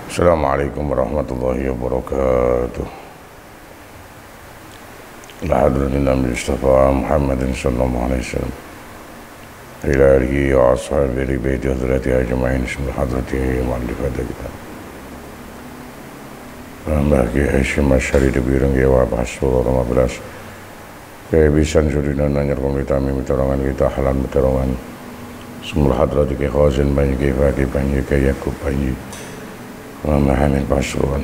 Assalamualaikum warahmatullahi wabarakatuh. La hadratin Nabi Mustafa Muhammadin sallallahu alaihi wasallam ila alihi wa ashabihi baiti hadrati ajma'in ismi hadratihi mu'allifati kitab Rambaki Hashim Asyari Debirang Yawa Pasur Rama Belas Kebisan Sudina Nanyar Komitami Mitarangan kita halan Mitarangan Semula hadrati ke khazin Banyi ke Faki Banyi ke Yakub Banyi Rama Hamid Pasuruan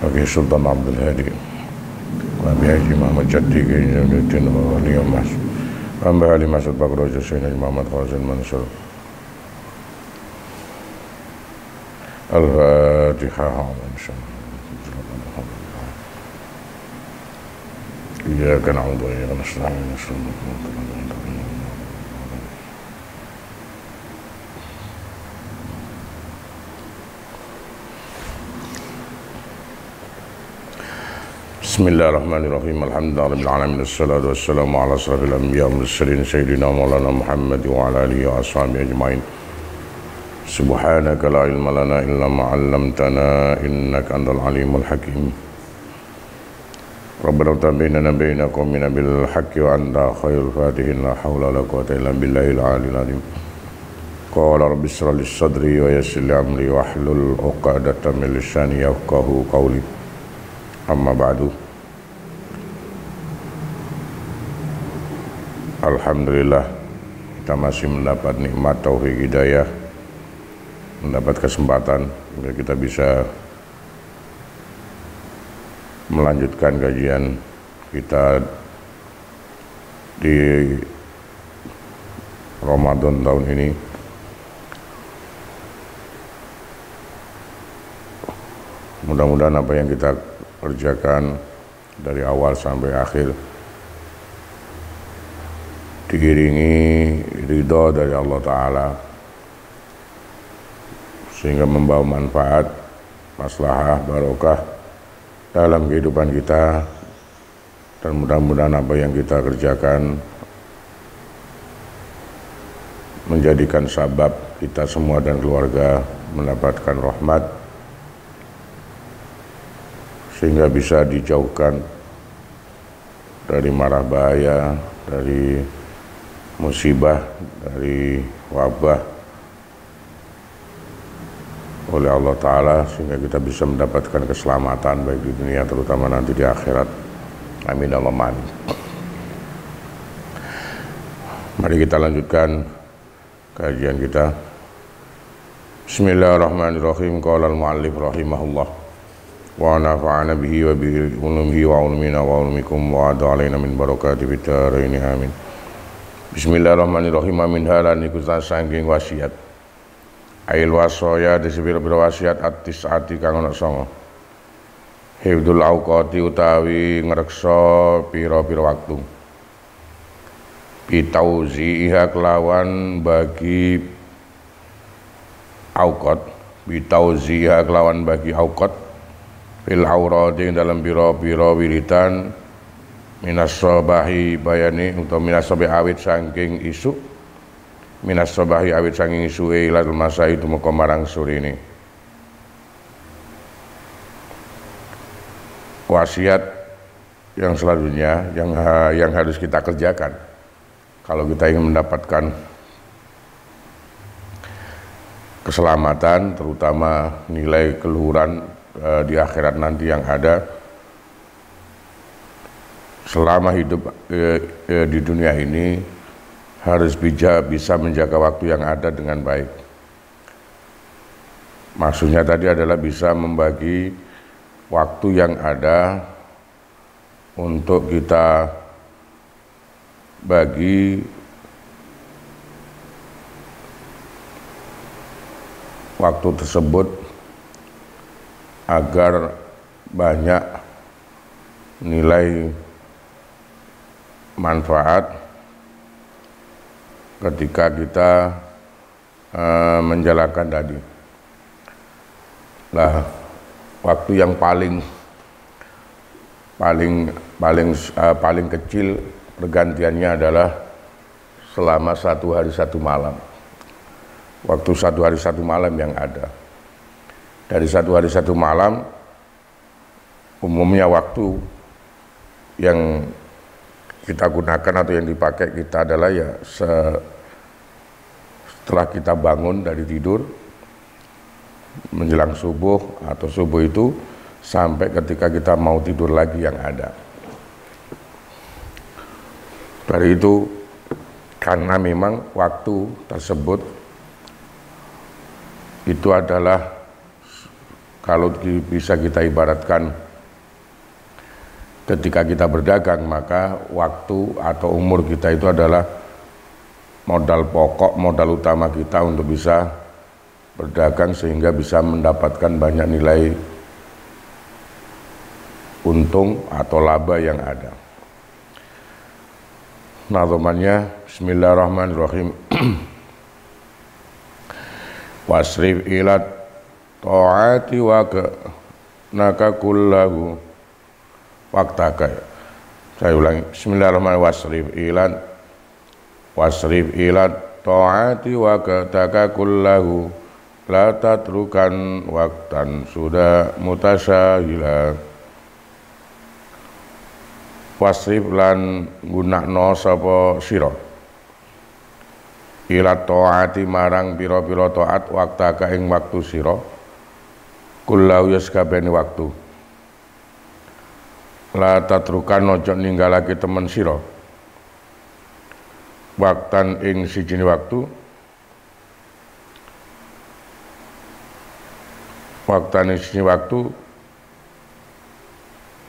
Bagi Sultan Abdul Hadi Nabi Haji Muhammad Jaddi ke Indonesia Wali Mas Ramba Ali Masud Bakrojo Sayyidina Muhammad Khazin Mansur Al-Fatihah Iyyaka na'budu wa iyyaka nasta'in Bismillahirrahmanirrahim. Alhamdulillahirabbil alamin. Wassalatu wassalamu ala asrofil anbiya wal mursalin sayyidina Maulana Muhammad wa ala alihi wa ashabihi ajmain. Subhanaka la ilma lana illa ma 'allamtana innaka antal alimul hakim. Rabbana tabayyana baina qaumina bil haqqi wa anta khairul fatihin la haula wala quwwata illa billahil aliyil azim. Qala rabbi ishrah li sadri wa yassir li amri wahlul 'uqdatam min lisani yafqahu qawli. Amma ba'du. Alhamdulillah kita masih mendapat nikmat taufik hidayah, mendapat kesempatan agar kita bisa melanjutkan kajian kita di Ramadan tahun ini. Mudah-mudahan apa yang kita kerjakan dari awal sampai akhir diiringi ridho dari Allah Ta'ala sehingga membawa manfaat, maslahah, barokah dalam kehidupan kita, dan mudah-mudahan apa yang kita kerjakan menjadikan sabab kita semua dan keluarga mendapatkan rahmat sehingga bisa dijauhkan dari mara bahaya, dari musibah, dari wabah oleh Allah Ta'ala, sehingga kita bisa mendapatkan keselamatan baik di dunia terutama nanti di akhirat. Amin Allahumma amin. Mari kita lanjutkan kajian kita. Bismillahirrahmanirrahim. Qala al-mu'allif rahimahullah wa nafa'ana bihi wa bihi ulumihi wa ulumina wa ulumikum wa ada'alaina min barakati fitaraini amin. Bismillahirrahmanirrahim. Amin halan iku saking wasiat ail wasoya disebira-bira wasiat at-tis'ati kang ana 9. Hifdzul auqati utawi ngreksa pira-pira waktu, bitauziha kelawan bagi auqat, bitauziha kelawan bagi auqat fil auradi dalam pira-pira wiridan minas sabahi bayani utawa minas sabahi awit saking isu, minas sabahi awit saking isu ilal masai tumeka marang surene. Wasiat yang selanjutnya yang harus kita kerjakan kalau kita ingin mendapatkan keselamatan, terutama nilai keluhuran di akhirat nanti yang ada. Selama hidup di dunia ini harus bisa menjaga waktu yang ada dengan baik. Maksudnya tadi adalah bisa membagi waktu yang ada untuk kita bagi waktu tersebut agar banyak nilai manfaat ketika kita menjalankan tadi. Lah, waktu yang paling kecil pergantiannya adalah selama 1 hari 1 malam. Waktu 1 hari 1 malam yang ada. dari satu hari satu malam. Umumnya waktu yang kita gunakan atau yang dipakai kita adalah ya setelah kita bangun dari tidur menjelang subuh atau subuh itu sampai ketika kita mau tidur lagi yang ada. Dari itu karena memang waktu tersebut itu adalah kalau bisa kita ibaratkan ketika kita berdagang, maka waktu atau umur kita itu adalah modal pokok, modal utama kita untuk bisa berdagang sehingga bisa mendapatkan banyak nilai untung atau laba yang ada. Nadhamannya bismillahirrahmanirrahim. Wasrif ilat ta'ati wa naka kullahu waktaka. Saya ulangi, bismillahirrahmanirrahim. Wasrif ilat ta'ati wa kataka kullahu la tatrukan waktan sudah mutasyahila. Wasrif lan gunakno sapa sira ilat ta'ati marang pira-pira taat waktaka ing waktu sira kullahu yaskabeni waktu. La tatrukan ojo ninggalake temen sira waktan ing siji waktu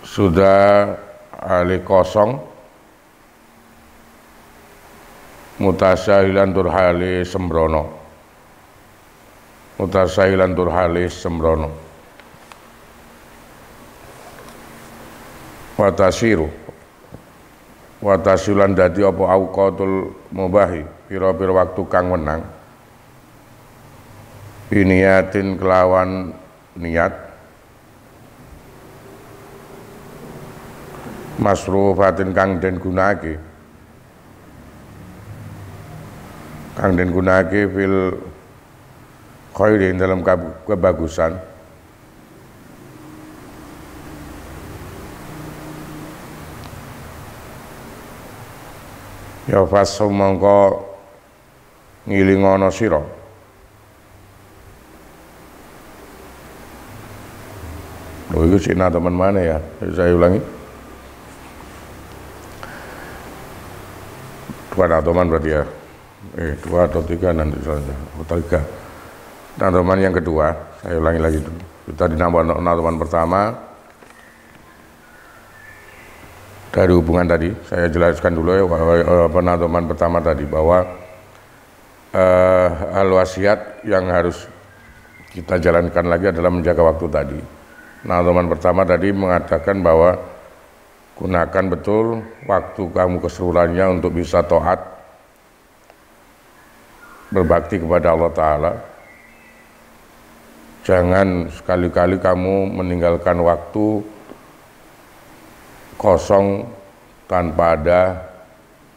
sudah ali kosong mutasyahilan durhali sembrono watasilan dadi apa auqatul mubahi pira-pira waktu kang wenang biniyatin kelawan niat masrufatin kang den gunake fil khairi dalam kebagusan. Ya fasu mongko ngilingono sira itu cina teman mana ya, saya ulangi dua teman berarti ya, dua atau tiga nanti saja, tiga. Teman yang kedua, saya ulangi lagi dulu. Kita di teman pertama dari hubungan tadi, saya jelaskan dulu ya penantuman pertama tadi bahwa hal wasiat yang harus kita jalankan lagi adalah menjaga waktu tadi. Teman pertama tadi mengatakan bahwa gunakan betul waktu kamu keseluruhannya untuk bisa taat berbakti kepada Allah Ta'ala. Jangan sekali-kali kamu meninggalkan waktu kosong tanpa ada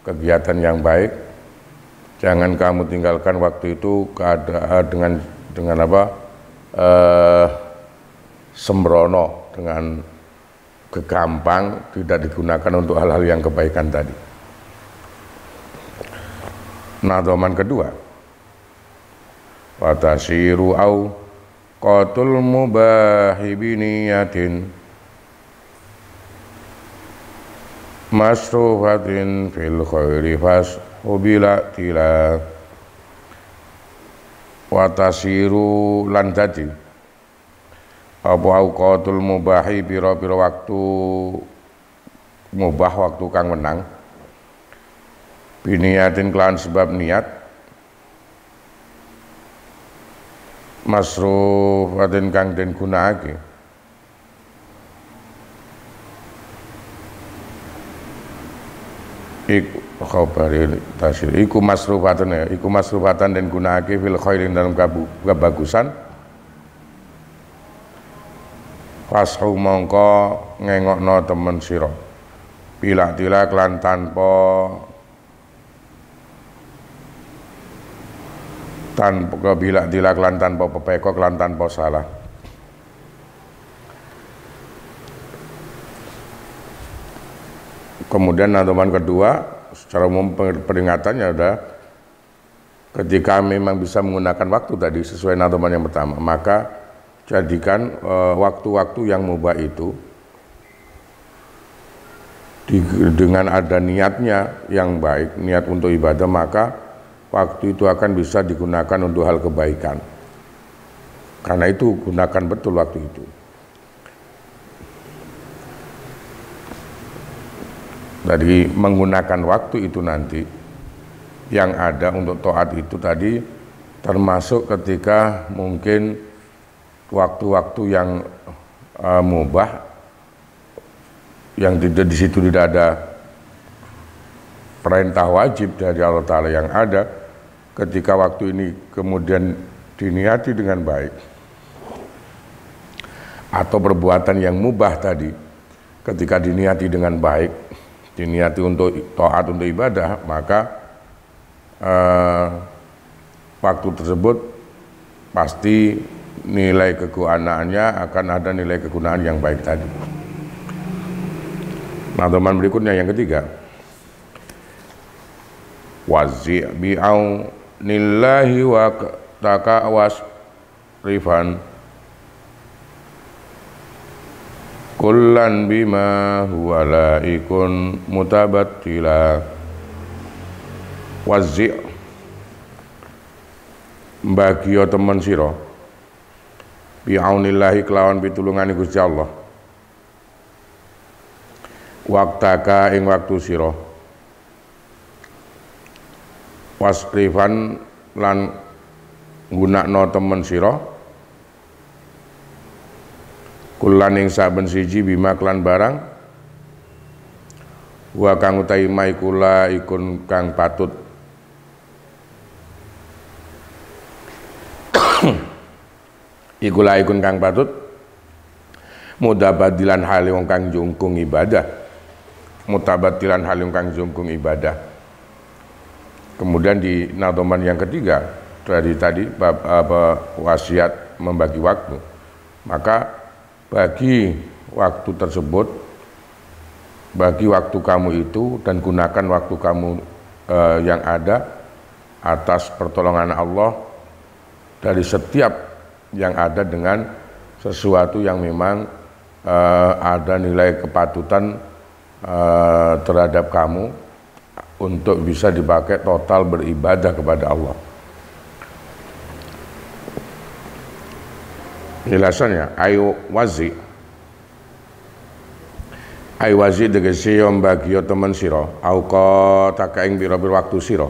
kegiatan yang baik. Jangan kamu tinggalkan waktu itu dengan apa? Sembrono, dengan kegampang, tidak digunakan untuk hal-hal yang kebaikan tadi. Nadhaman kedua, watasiru au qatul mubahi biniyatin masrufatin fil khairi fas ubila tila. Watasiru lan dadi apa auqatul mubahi pira-pira waktu mubah, waktu kang menang biniyatin kelan sebab niat masrufatin kang den gunakake iku khabari tasir iku masrufatan dan gunakake fil khairin dalam kebagusan. Fashu mongko ngengokno temen sira bila tilak lan tanpa bila tilak lan tanpa pepekok lan tanpa salah. Kemudian nadoman kedua secara umum peringatannya adalah ketika memang bisa menggunakan waktu tadi sesuai nadoman yang pertama, maka jadikan waktu-waktu yang mubah itu dengan ada niatnya yang baik, niat untuk ibadah, maka waktu itu akan bisa digunakan untuk hal kebaikan. Karena itu gunakan betul waktu itu. Jadi menggunakan waktu itu nanti yang ada untuk taat itu tadi termasuk ketika mungkin waktu-waktu yang mubah yang tidak di situ tidak ada perintah wajib dari Allah Ta'ala, yang ada ketika waktu ini kemudian diniati dengan baik atau perbuatan yang mubah tadi ketika diniati dengan baik, diniati untuk taat, untuk ibadah, maka waktu tersebut pasti nilai kegunaannya akan ada nilai kegunaan yang baik tadi. Nah, teman berikutnya yang ketiga, wazi' bi'au nillahi wa takawas rifan kullan bima huwa laikun mutabattila. Wazi' mbagio temen sira bi'aunillahi kelawan pitulungane Gusti Allah, waktaka ing waktu sira, wasrifan lan gunakno temen sira, kulan ing saben siji bima klan barang, wa kang utahi maikula ikun kang patut ikula ikun kang patut mudabadilan hale wong kang jungkung ibadah, mutabatilan halim kang jungkung ibadah. Kemudian di nadoman yang ketiga dari tadi bab wasiat membagi waktu, maka bagi waktu tersebut, bagi waktu kamu itu dan gunakan waktu kamu yang ada atas pertolongan Allah dari setiap yang ada dengan sesuatu yang memang ada nilai kepatutan terhadap kamu untuk bisa dipakai total beribadah kepada Allah. Jelasannya, ayo wazi tegese yo mbagio temen sira auqa taka ing pira-pira waktu sira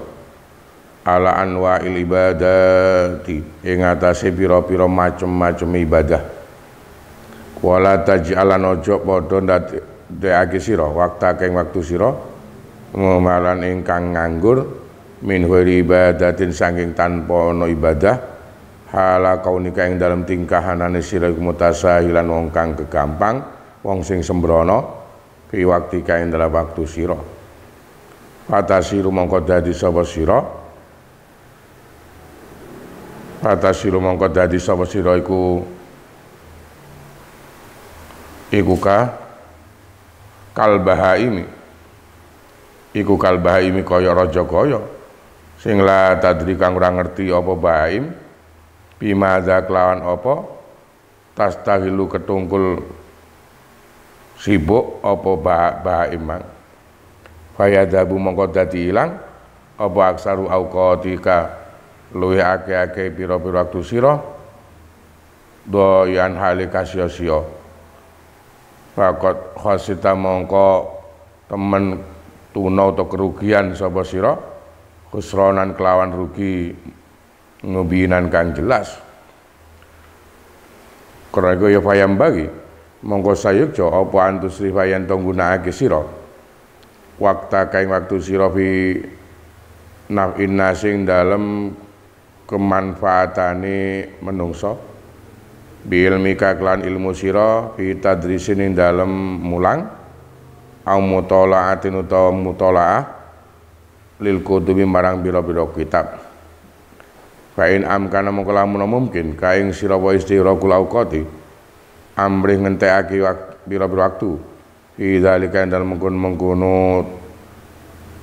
ala anwa'il ibadati ing atase pira-pira macem-macem ibadah, wala taj'alan ojo padha ndekake sira waktake ing waktu sira malan ingkang nganggur min huiri ibadatin saking tanpa ana ibadah, hala kaunika ing dalam tingkahanane sira mutasahilan wong kang kegampang, wong sing sembrono fi waktika ing dalam waktu sira. Fatasiru mongko dadi sapa sira, fatasiru mongko dadi sapa sira iku kalbahaimi, iku kalbahaimi kaya raja kaya sing la tadri kang ora ngerti apa baim bimadza kelawan apa tastahilu ketungkul sibuk apa baim mang fayadabu mongko dadi ilang apa aksaru auqatika luwih akeh-akeh pira-pira waktu sira doyan halika sia-sia. Fakot khosita mongko temen tuna atau kerugian sapa sira khusronan kelawan rugi ngubinan kang jelas. Karena iku ya payam bagi mongko sayukja apa antus rifayan to nggunakake sira wakta kaing waktu sira fi naf'in nasing dalem kemanfaatane menungso biilmika klan ilmu sira fi tadrisin ing dalem mulang au mutolaatin utawa mutolaah lil kutubi marang bira-bira kitab. Fa in amkana mongko lamun mungkin kaing sira wa istiraqul auqati amrih ngentekake bira-bira waktu fi dzalika dalam mengkono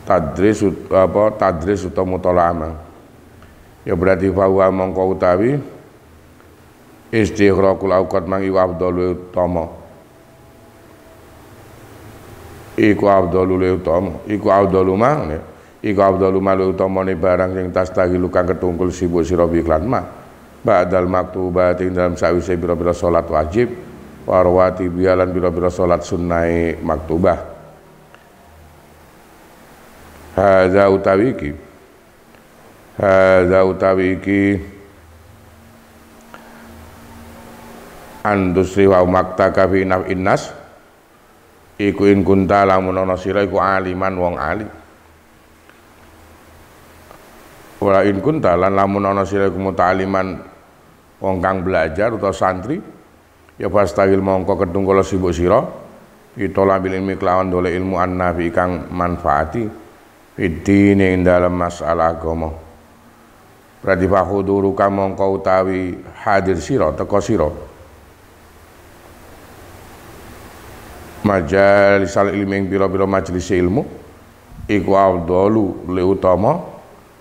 tadris utawa mutalaah. Ya berarti bahwa mongko utawi istighraqul awqat mang iku afdhalu utama. Iku afdhalu utama, iku afdhalu mang iku afdhalu malu utamane barang sing tastahilu kang ketungkul sibuk sira iklan ma. Ba'dal maktubat ing dalam sawise pira-pira salat wajib warwati bialan pira-pira salat sunnah maktubah. Hadza utawi iki andusri wa maktaka fi naf'innas iku in kunta lamun ana sira iku aliman wong ali. Wala in kunta lan lamun ana sira iku muta'aliman wong kang belajar utawa santri ya pastahil mongko kedung kala sibuk sira itola bil ilmi kelawan dole ilmu annafi kang manfaati fiddine ing dalam masalah agama. Berarti fahuduru ka mongko utawi hadir sira teka sira majalisal ilmi ing pira-pira majelis ilmu iku afdalu le utama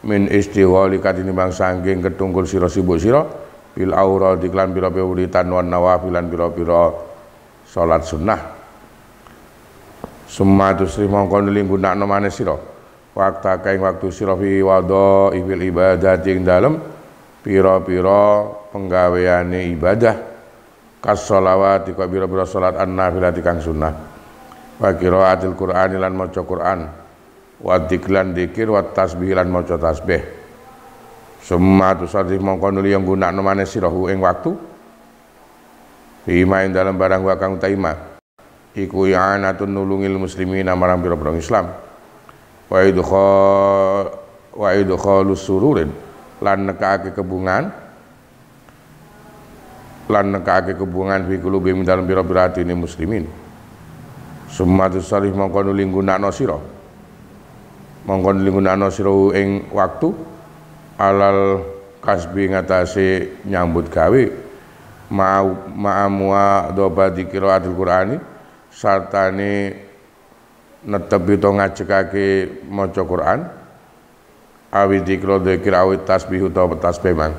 min istighali katinimbang sangking ketungkul sira sibuk sira bil aura diklan pira-pira wiritan wan nawafilan pira-pira salat sunnah. Summa tusri mongko nuling gunakno maneh sira waktu kaing waktu sira fi wadha ibil ibadati ing dalem pira-pira penggaweane ibadah kas sholawat iku pira-pira salat an-nafilati kang sunnah wa qiraatil qur'ani lan maca Qur'an wa dzikran dzikir wa tasbih lan maca tasbih. Summa tusarif mongko nuli yang gunakno maneh sira ing waktu bima ing dalem barang wa kang taima iku i'anatun nulungil muslimina marang pira-pira Islam wa idkhalus sururin lan nekake kebungan fi qulubihim dalem pira-pira atine muslimin. Summa tusarif mongko nuli gunakno sira ing waktu alal kasbi ngatasi nyambut gawe ma'amwa dobati qiraatul Qur'ani sartane netepi to ngajekake maca Qur'an awi dzikra dzikir awit tasbih utawa tasbih man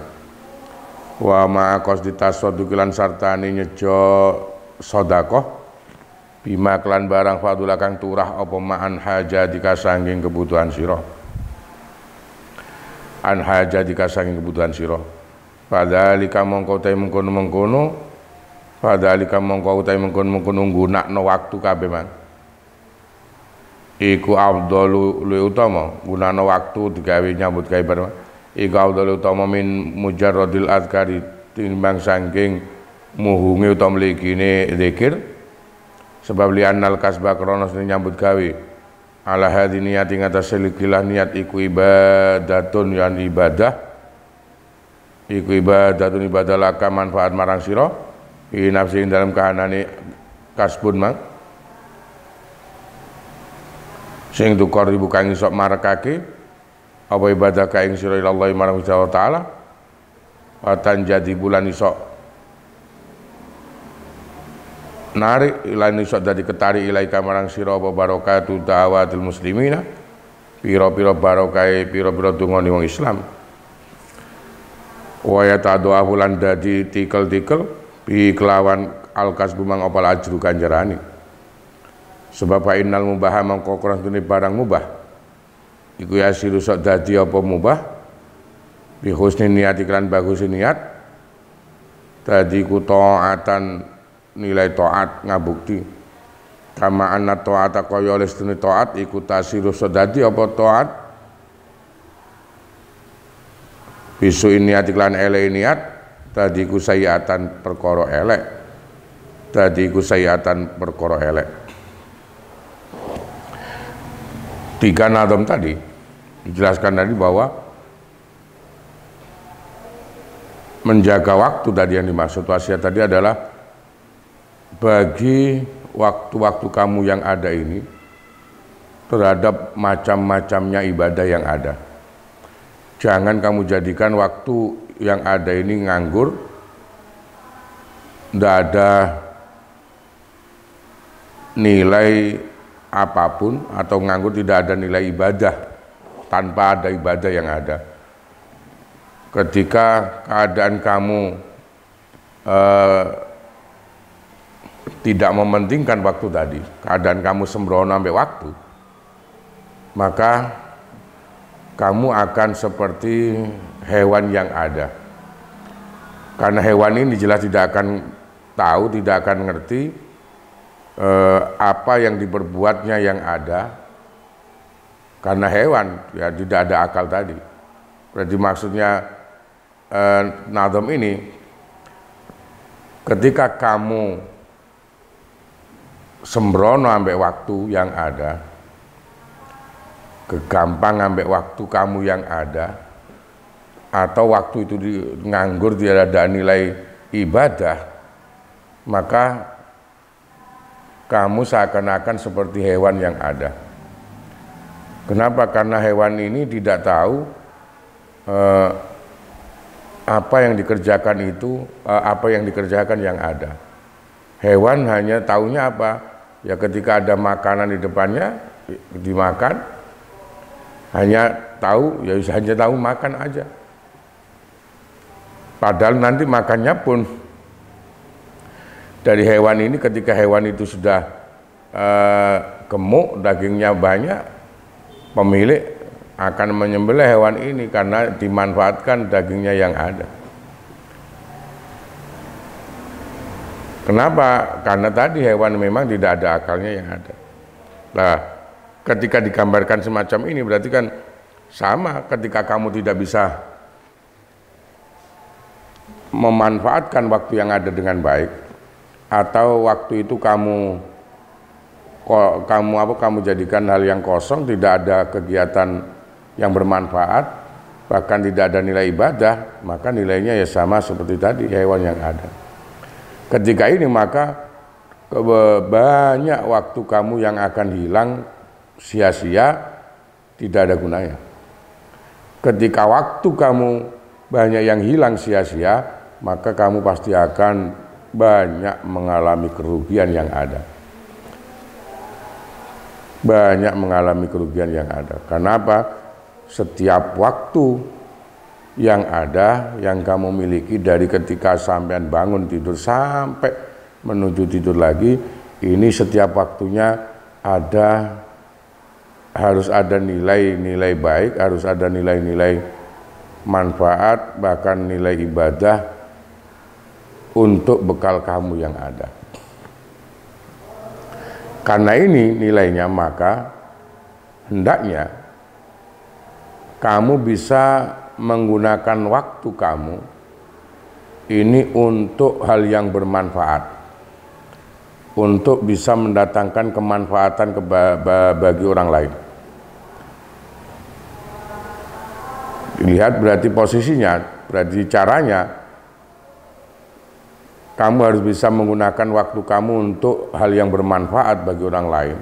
wa ma qasdi tasadduq lan sartane nyejo sedekah bima klan barang fadula kang turah apa ma'an hajadika sanging kebutuhan sira an hajadika sanging kebutuhan sira padhalika mongko te mengkono nggunakno waktu kabeh man iku afdalu lu utama gunakno waktu digawe nyambut gawe bareng iku afdalu utama min mujarradil azkari timbang sanging muhunge utawa mligine zikir. Sebab li'annal kasba kronos nyambut gawe ala hadhi niat ing atas selikilah niat iku ibadatun yan ibadah laka manfaat marang sira fi nafsi dalam kahanane kasbun mang sing tukar ribu kang iso marekake apa ibadah ka ing sira Allah marang Allah taala watan jadi bulan iso narik lan iso dadi ketarik ilaika marang sira apa barokatu da'watul muslimina pira-pira barokahe pira-pira dungane wong Islam wa yata'doa lan dadi tikel-tikel bi kelawan alkasbu mang opal ajru ganjarane. Sebab fa innal mubaha mangko krantune barang mubah iku yasiru sok dadi apa mubah bi husni niat iklan bagus niat dadi ku taatan nilai taat ngabukti kama anna taata kaya oleh sedene taat iku tasiru sedadi apa taat bisu niat iklan elek niat dadi ku sayiatan perkara elek. Tiga nadam tadi dijelaskan tadi bahwa menjaga waktu tadi yang dimaksud wasiat tadi adalah bagi waktu-waktu kamu yang ada ini terhadap macam-macamnya ibadah yang ada. Jangan kamu jadikan waktu yang ada ini nganggur, ndak ada nilai apapun atau nganggur tidak ada nilai ibadah tanpa ada ibadah yang ada. Ketika keadaan kamu tidak mementingkan waktu tadi, keadaan kamu sembrono sampai waktu, maka kamu akan seperti hewan yang ada. Karena hewan ini jelas tidak akan tahu, tidak akan ngerti apa yang diperbuatnya yang ada, karena hewan ya tidak ada akal tadi. Berarti maksudnya Nadom ini, ketika kamu sembrono ambek waktu yang ada, kegampang ambek waktu kamu yang ada, atau waktu itu nganggur tidak ada nilai ibadah, maka kamu seakan-akan seperti hewan yang ada. Kenapa? Karena hewan ini tidak tahu apa yang dikerjakan itu, apa yang dikerjakan yang ada. Hewan hanya taunya apa? Ya ketika ada makanan di depannya dimakan, hanya tahu, ya hanya tahu makan aja. Padahal nanti makannya pun dari hewan ini, ketika hewan itu sudah gemuk, dagingnya banyak, pemilik akan menyembelih hewan ini karena dimanfaatkan dagingnya yang ada. Kenapa? Karena tadi hewan memang tidak ada akalnya yang ada. Nah, ketika digambarkan semacam ini berarti kan sama, ketika kamu tidak bisa memanfaatkan waktu yang ada dengan baik, atau waktu itu kamu jadikan hal yang kosong, tidak ada kegiatan yang bermanfaat, bahkan tidak ada nilai ibadah, maka nilainya ya sama seperti tadi hewan yang ada. Ketika ini maka banyak waktu kamu yang akan hilang sia-sia, tidak ada gunanya. Ketika waktu kamu banyak yang hilang sia-sia, maka kamu pasti akan banyak mengalami kerugian yang ada. Banyak mengalami kerugian yang ada. Kenapa? Setiap waktu yang ada, yang kamu miliki dari ketika sampean bangun tidur sampai menuju tidur lagi, ini setiap waktunya harus ada nilai-nilai baik, harus ada nilai-nilai manfaat, bahkan nilai ibadah untuk bekal kamu yang ada. Karena ini nilainya, maka hendaknya kamu bisa menggunakan waktu kamu ini untuk hal yang bermanfaat, untuk bisa mendatangkan kemanfaatan bagi orang lain. Dilihat berarti posisinya, berarti caranya, kamu harus bisa menggunakan waktu kamu untuk hal yang bermanfaat bagi orang lain.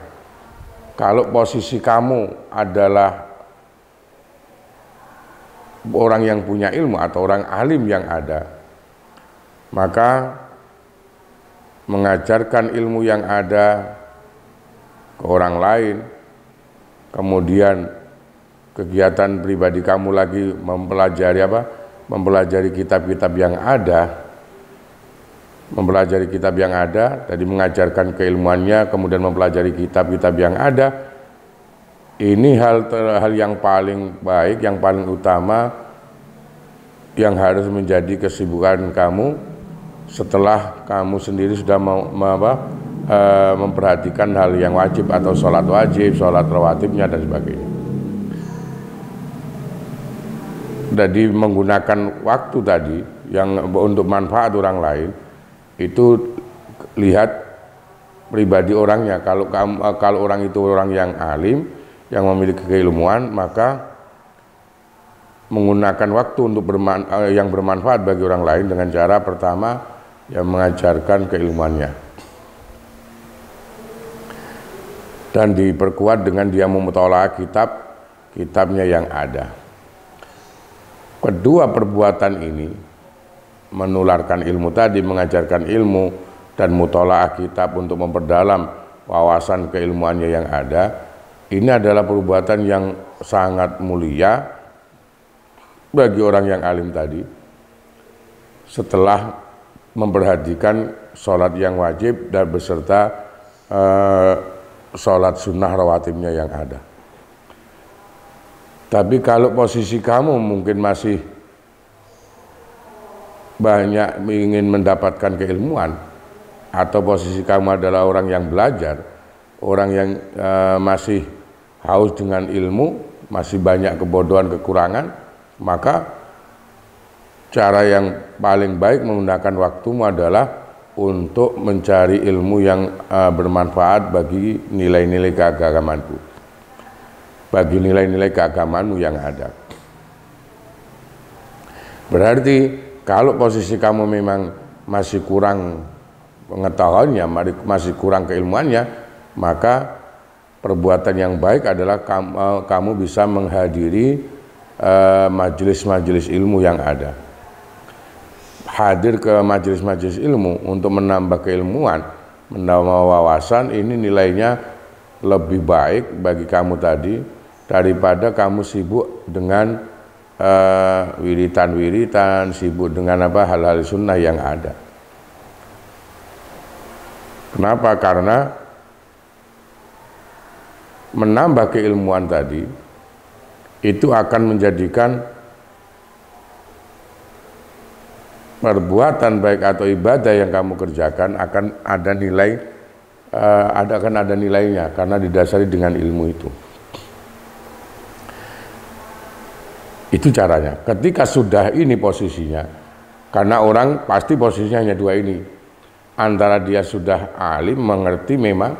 Kalau posisi kamu adalah orang yang punya ilmu atau orang alim yang ada, maka mengajarkan ilmu yang ada ke orang lain, kemudian kegiatan pribadi kamu lagi mempelajari kitab-kitab yang ada, tadi mengajarkan keilmuannya, kemudian mempelajari kitab-kitab yang ada. Ini hal yang paling baik, yang paling utama, yang harus menjadi kesibukan kamu setelah kamu sendiri sudah memperhatikan hal yang wajib atau sholat wajib, sholat rawatibnya dan sebagainya. Jadi menggunakan waktu tadi yang untuk manfaat orang lain, itu lihat pribadi orangnya. Kalau orang itu orang yang alim, yang memiliki keilmuan, maka menggunakan waktu untuk yang bermanfaat bagi orang lain dengan cara pertama yang mengajarkan keilmuannya, dan diperkuat dengan dia memutolaah kitabnya yang ada. Kedua perbuatan ini, menularkan ilmu tadi, mengajarkan ilmu, dan mutolaah kitab untuk memperdalam wawasan keilmuannya yang ada, ini adalah perbuatan yang sangat mulia bagi orang yang alim tadi. Setelah memperhatikan sholat yang wajib dan beserta sholat sunnah rawatibnya yang ada. Tapi kalau posisi kamu mungkin masih banyak ingin mendapatkan keilmuan, atau posisi kamu adalah orang yang belajar, orang yang masih haus dengan ilmu, masih banyak kebodohan, kekurangan, maka cara yang paling baik menggunakan waktumu adalah untuk mencari ilmu yang bermanfaat bagi nilai-nilai keagamanmu, bagi nilai-nilai keagamanmu yang ada. Berarti kalau posisi kamu memang masih kurang pengetahuannya, masih kurang keilmuannya, maka perbuatan yang baik adalah kamu bisa menghadiri majelis-majelis ilmu yang ada. Hadir ke majelis-majelis ilmu untuk menambah keilmuan, menambah wawasan, ini nilainya lebih baik bagi kamu tadi daripada kamu sibuk dengan wiritan-wiritan, sibuk dengan hal-hal sunnah yang ada. Kenapa? Karena menambah keilmuan tadi itu akan menjadikan perbuatan baik atau ibadah yang kamu kerjakan akan ada nilai, akan ada nilainya karena didasari dengan ilmu itu. Itu caranya. Ketika sudah ini posisinya, karena orang pasti posisinya hanya dua ini, antara dia sudah alim, mengerti memang,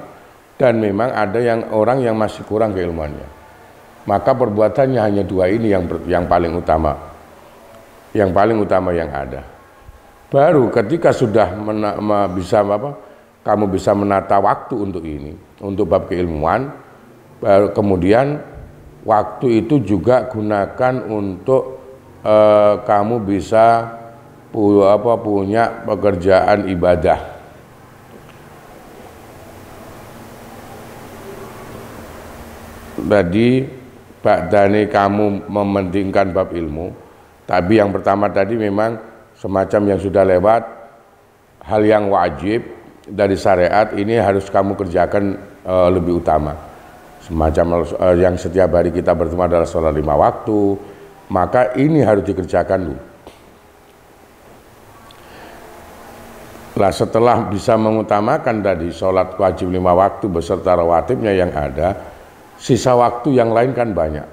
dan memang ada orang yang masih kurang keilmuannya, maka perbuatannya hanya dua ini yang paling utama, yang ada. Baru ketika sudah kamu bisa menata waktu untuk ini, untuk bab keilmuan, baru kemudian waktu itu juga gunakan untuk kamu bisa punya pekerjaan ibadah. Tadi ba'dane kamu mementingkan bab ilmu, tapi yang pertama tadi memang semacam yang sudah lewat, hal yang wajib dari syariat ini harus kamu kerjakan lebih utama. Semacam yang setiap hari kita bertemu adalah sholat 5 waktu, maka ini harus dikerjakan dulu. Lah setelah bisa mengutamakan tadi sholat wajib 5 waktu beserta rawatibnya yang ada, sisa waktu yang lain kan banyak.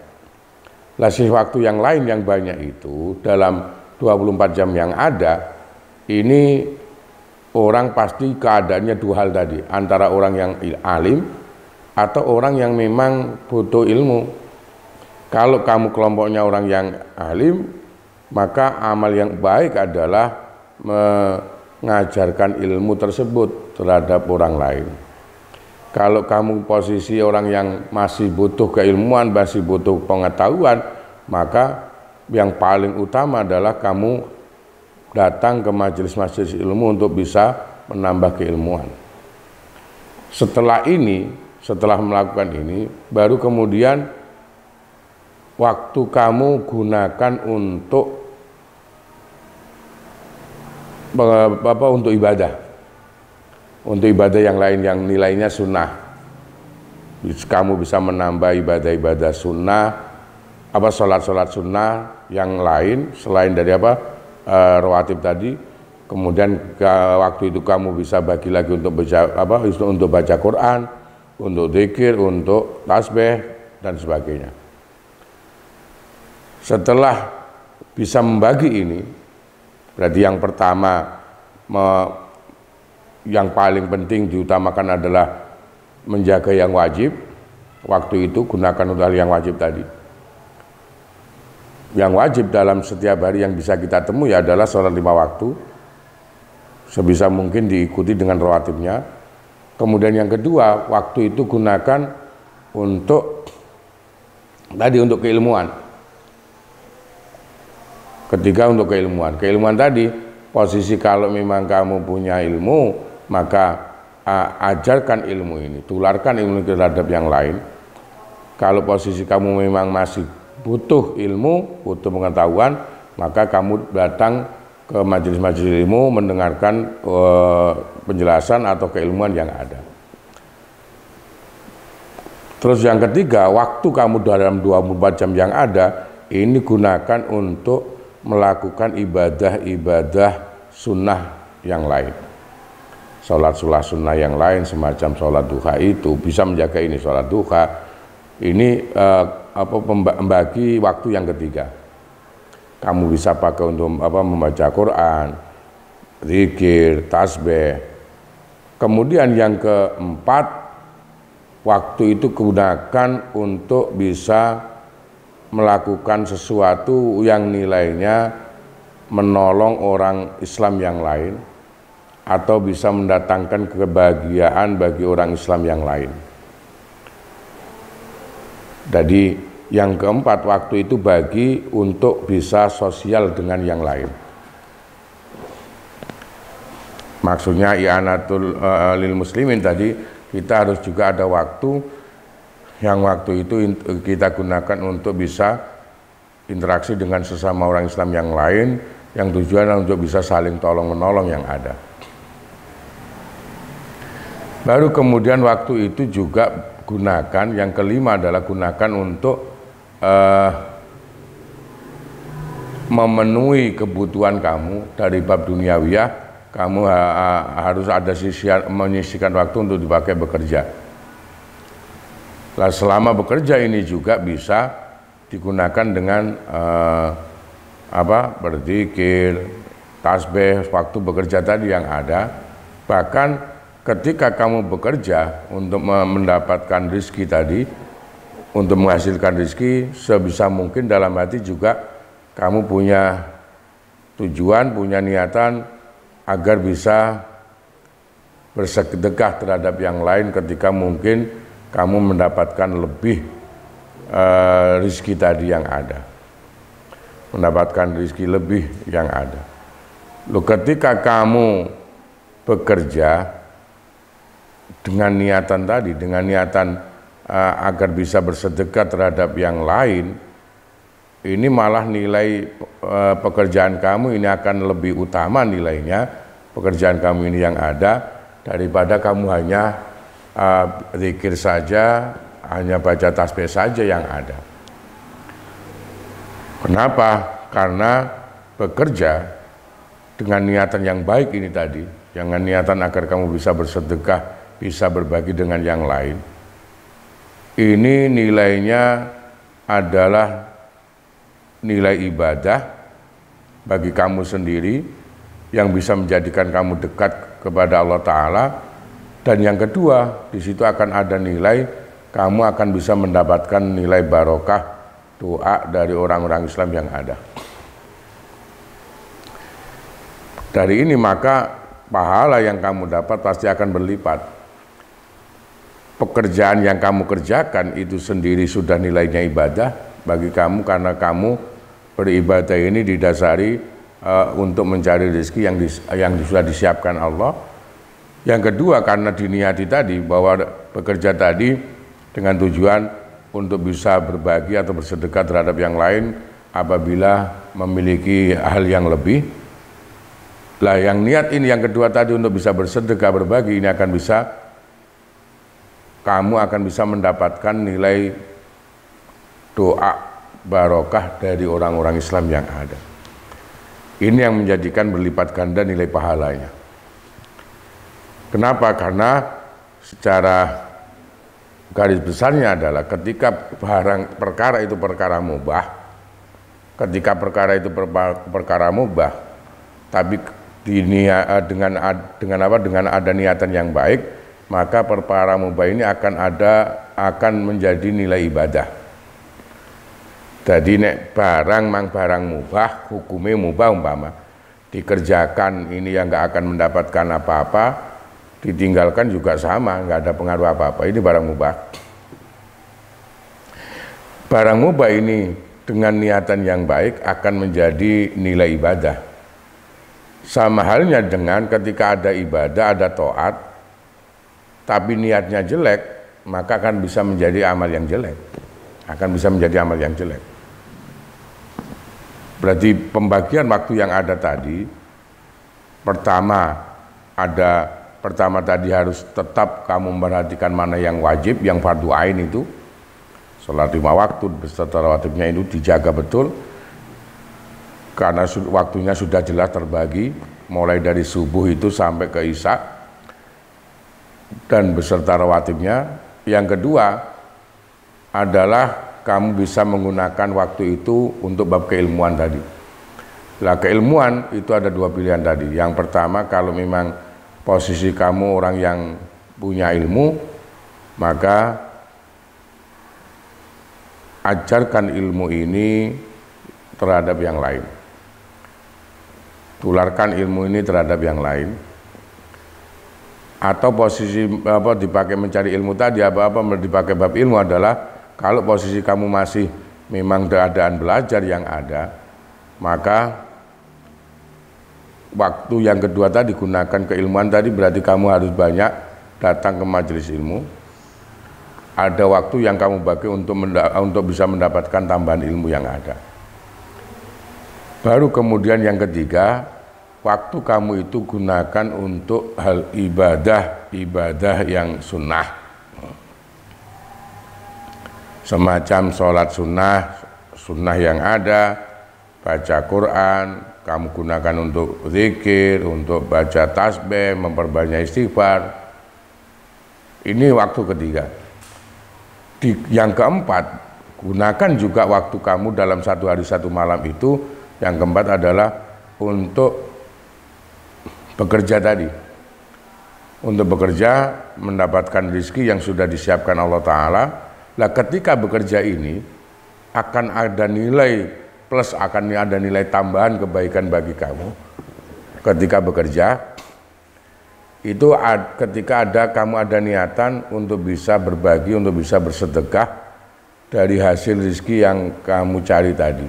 Lah sisa waktu yang lain yang banyak itu dalam 24 jam yang ada, ini orang pasti keadaannya dua hal tadi, antara orang yang alim atau orang yang memang butuh ilmu. Kalau kamu kelompoknya orang yang alim, maka amal yang baik adalah mengajarkan ilmu tersebut terhadap orang lain. Kalau kamu posisi orang yang masih butuh keilmuan, masih butuh pengetahuan, maka yang paling utama adalah kamu datang ke majelis-majelis ilmu untuk bisa menambah keilmuan. Setelah melakukan ini, baru kemudian waktu kamu gunakan untuk ibadah. Untuk ibadah yang lain yang nilainya sunnah. Kamu bisa menambah ibadah-ibadah sunnah, sholat-sholat sunnah yang lain selain dari rawatib tadi. Kemudian waktu itu kamu bisa bagi lagi untuk baca Quran, untuk zikir, untuk tasbih dan sebagainya. Setelah bisa membagi ini, berarti yang pertama yang paling penting diutamakan adalah menjaga yang wajib. Waktu itu gunakan untuk hal yang wajib tadi. Yang wajib dalam setiap hari yang bisa kita temui adalah sholat 5 waktu, sebisa mungkin diikuti dengan rawatibnya. Kemudian yang kedua, waktu itu gunakan untuk keilmuan. Ketiga, untuk keilmuan. Keilmuan tadi, posisi kalau memang kamu punya ilmu, maka ajarkan ilmu ini, tularkan ilmu terhadap yang lain. Kalau posisi kamu memang masih butuh ilmu, butuh pengetahuan, maka kamu datang ke majelis-majelis ilmu mendengarkan penjelasan atau keilmuan yang ada. Terus yang ketiga, waktu kamu dalam 24 jam yang ada, ini gunakan untuk melakukan ibadah-ibadah sunnah yang lain. Sholat sunnah yang lain semacam sholat duha itu bisa menjaga ini. Sholat duha ini membagi waktu yang ketiga. Kamu bisa pakai untuk membaca Quran, zikir, tasbih. Kemudian yang keempat, waktu itu gunakan untuk bisa melakukan sesuatu yang nilainya menolong orang Islam yang lain atau bisa mendatangkan kebahagiaan bagi orang Islam yang lain. Jadi yang keempat, waktu itu bagi untuk bisa sosial dengan yang lain. Maksudnya i'anatul lil muslimin tadi, kita harus juga ada waktu yang waktu itu kita gunakan untuk bisa interaksi dengan sesama orang Islam yang lain, yang tujuan untuk bisa saling tolong-menolong yang ada. Baru kemudian waktu itu juga gunakan, yang kelima adalah gunakan untuk memenuhi kebutuhan kamu dari bab duniawiyah. Kamu harus ada menyisihkan waktu untuk dipakai bekerja. Nah, selama bekerja ini juga bisa digunakan dengan berzikir, tasbih, waktu bekerja tadi yang ada. Bahkan ketika kamu bekerja untuk mendapatkan rezeki tadi, untuk menghasilkan rezeki, sebisa mungkin dalam hati juga kamu punya tujuan, punya niatan agar bisa bersedekah terhadap yang lain ketika mungkin kamu mendapatkan lebih rezeki tadi yang ada, mendapatkan rezeki lebih yang ada. Loh, ketika kamu bekerja dengan niatan tadi, dengan niatan agar bisa bersedekah terhadap yang lain, ini malah nilai pekerjaan kamu ini akan lebih utama nilainya, pekerjaan kamu ini yang ada, daripada kamu hanya zikir saja, hanya baca tasbih saja yang ada. Kenapa? Karena bekerja dengan niatan yang baik ini tadi, dengan niatan agar kamu bisa bersedekah, bisa berbagi dengan yang lain. Ini nilainya adalah nilai ibadah bagi kamu sendiri yang bisa menjadikan kamu dekat kepada Allah Ta'ala. Dan yang kedua, di situ akan ada nilai, kamu akan bisa mendapatkan nilai barokah doa dari orang-orang Islam yang ada. Dari ini maka pahala yang kamu dapat pasti akan berlipat. Pekerjaan yang kamu kerjakan itu sendiri sudah nilainya ibadah bagi kamu, karena kamu beribadah ini didasari untuk mencari rezeki yang sudah disiapkan Allah. Yang kedua, karena diniati tadi bahwa bekerja tadi dengan tujuan untuk bisa berbagi atau bersedekah terhadap yang lain apabila memiliki hal yang lebih. Lah, yang niat ini yang kedua tadi untuk bisa bersedekah, berbagi, ini akan bisa, kamu akan bisa mendapatkan nilai doa barokah dari orang-orang Islam yang ada. Ini yang menjadikan berlipat ganda nilai pahalanya. Kenapa? Karena secara garis besarnya adalah ketika perkara itu perkara mubah, ketika perkara itu perkara mubah, tapi dengan ada niatan yang baik, maka perkara mubah ini akan menjadi nilai ibadah. Jadi nek barang mubah, hukumnya mubah umpama dikerjakan ini yang nggak akan mendapatkan apa-apa, ditinggalkan juga sama, nggak ada pengaruh apa-apa. Ini barang mubah. Barang mubah ini dengan niatan yang baik akan menjadi nilai ibadah. Sama halnya dengan ketika ada ibadah, ada taat, tapi niatnya jelek, maka akan bisa menjadi amal yang jelek. Akan bisa menjadi amal yang jelek. Berarti pembagian waktu yang ada tadi, pertama tadi harus tetap kamu memperhatikan mana yang wajib, yang fardu ain itu, sholat 5 waktu beserta rawatibnya itu dijaga betul, karena waktunya sudah jelas terbagi, mulai dari subuh itu sampai ke isya, dan beserta rawatibnya. Yang kedua adalah kamu bisa menggunakan waktu itu untuk bab keilmuan tadi. Lah keilmuan itu ada 2 pilihan tadi. Yang pertama, kalau memang posisi kamu orang yang punya ilmu, maka ajarkan ilmu ini terhadap yang lain. Tularkan ilmu ini terhadap yang lain. Atau posisi dipakai mencari ilmu tadi dipakai bab ilmu adalah kalau posisi kamu masih memang keadaan belajar yang ada, maka waktu yang kedua tadi gunakan keilmuan tadi, berarti kamu harus banyak datang ke majelis ilmu. Ada waktu yang kamu bagi untuk bisa mendapatkan tambahan ilmu yang ada. Baru kemudian yang ketiga, waktu kamu itu gunakan untuk hal ibadah yang sunnah. Semacam sholat sunnah yang ada, baca Quran, kamu gunakan untuk zikir, untuk baca tasbih, memperbanyak istighfar. Ini waktu ketiga. Yang keempat, gunakan juga waktu kamu dalam 1 hari 1 malam itu. Yang keempat adalah untuk bekerja tadi. Untuk bekerja, mendapatkan rezeki yang sudah disiapkan Allah Ta'ala. Nah, ketika bekerja ini akan ada nilai plus, akan ada nilai tambahan kebaikan bagi kamu. Ketika bekerja itu ketika kamu ada niatan untuk bisa berbagi, untuk bisa bersedekah dari hasil rezeki yang kamu cari tadi.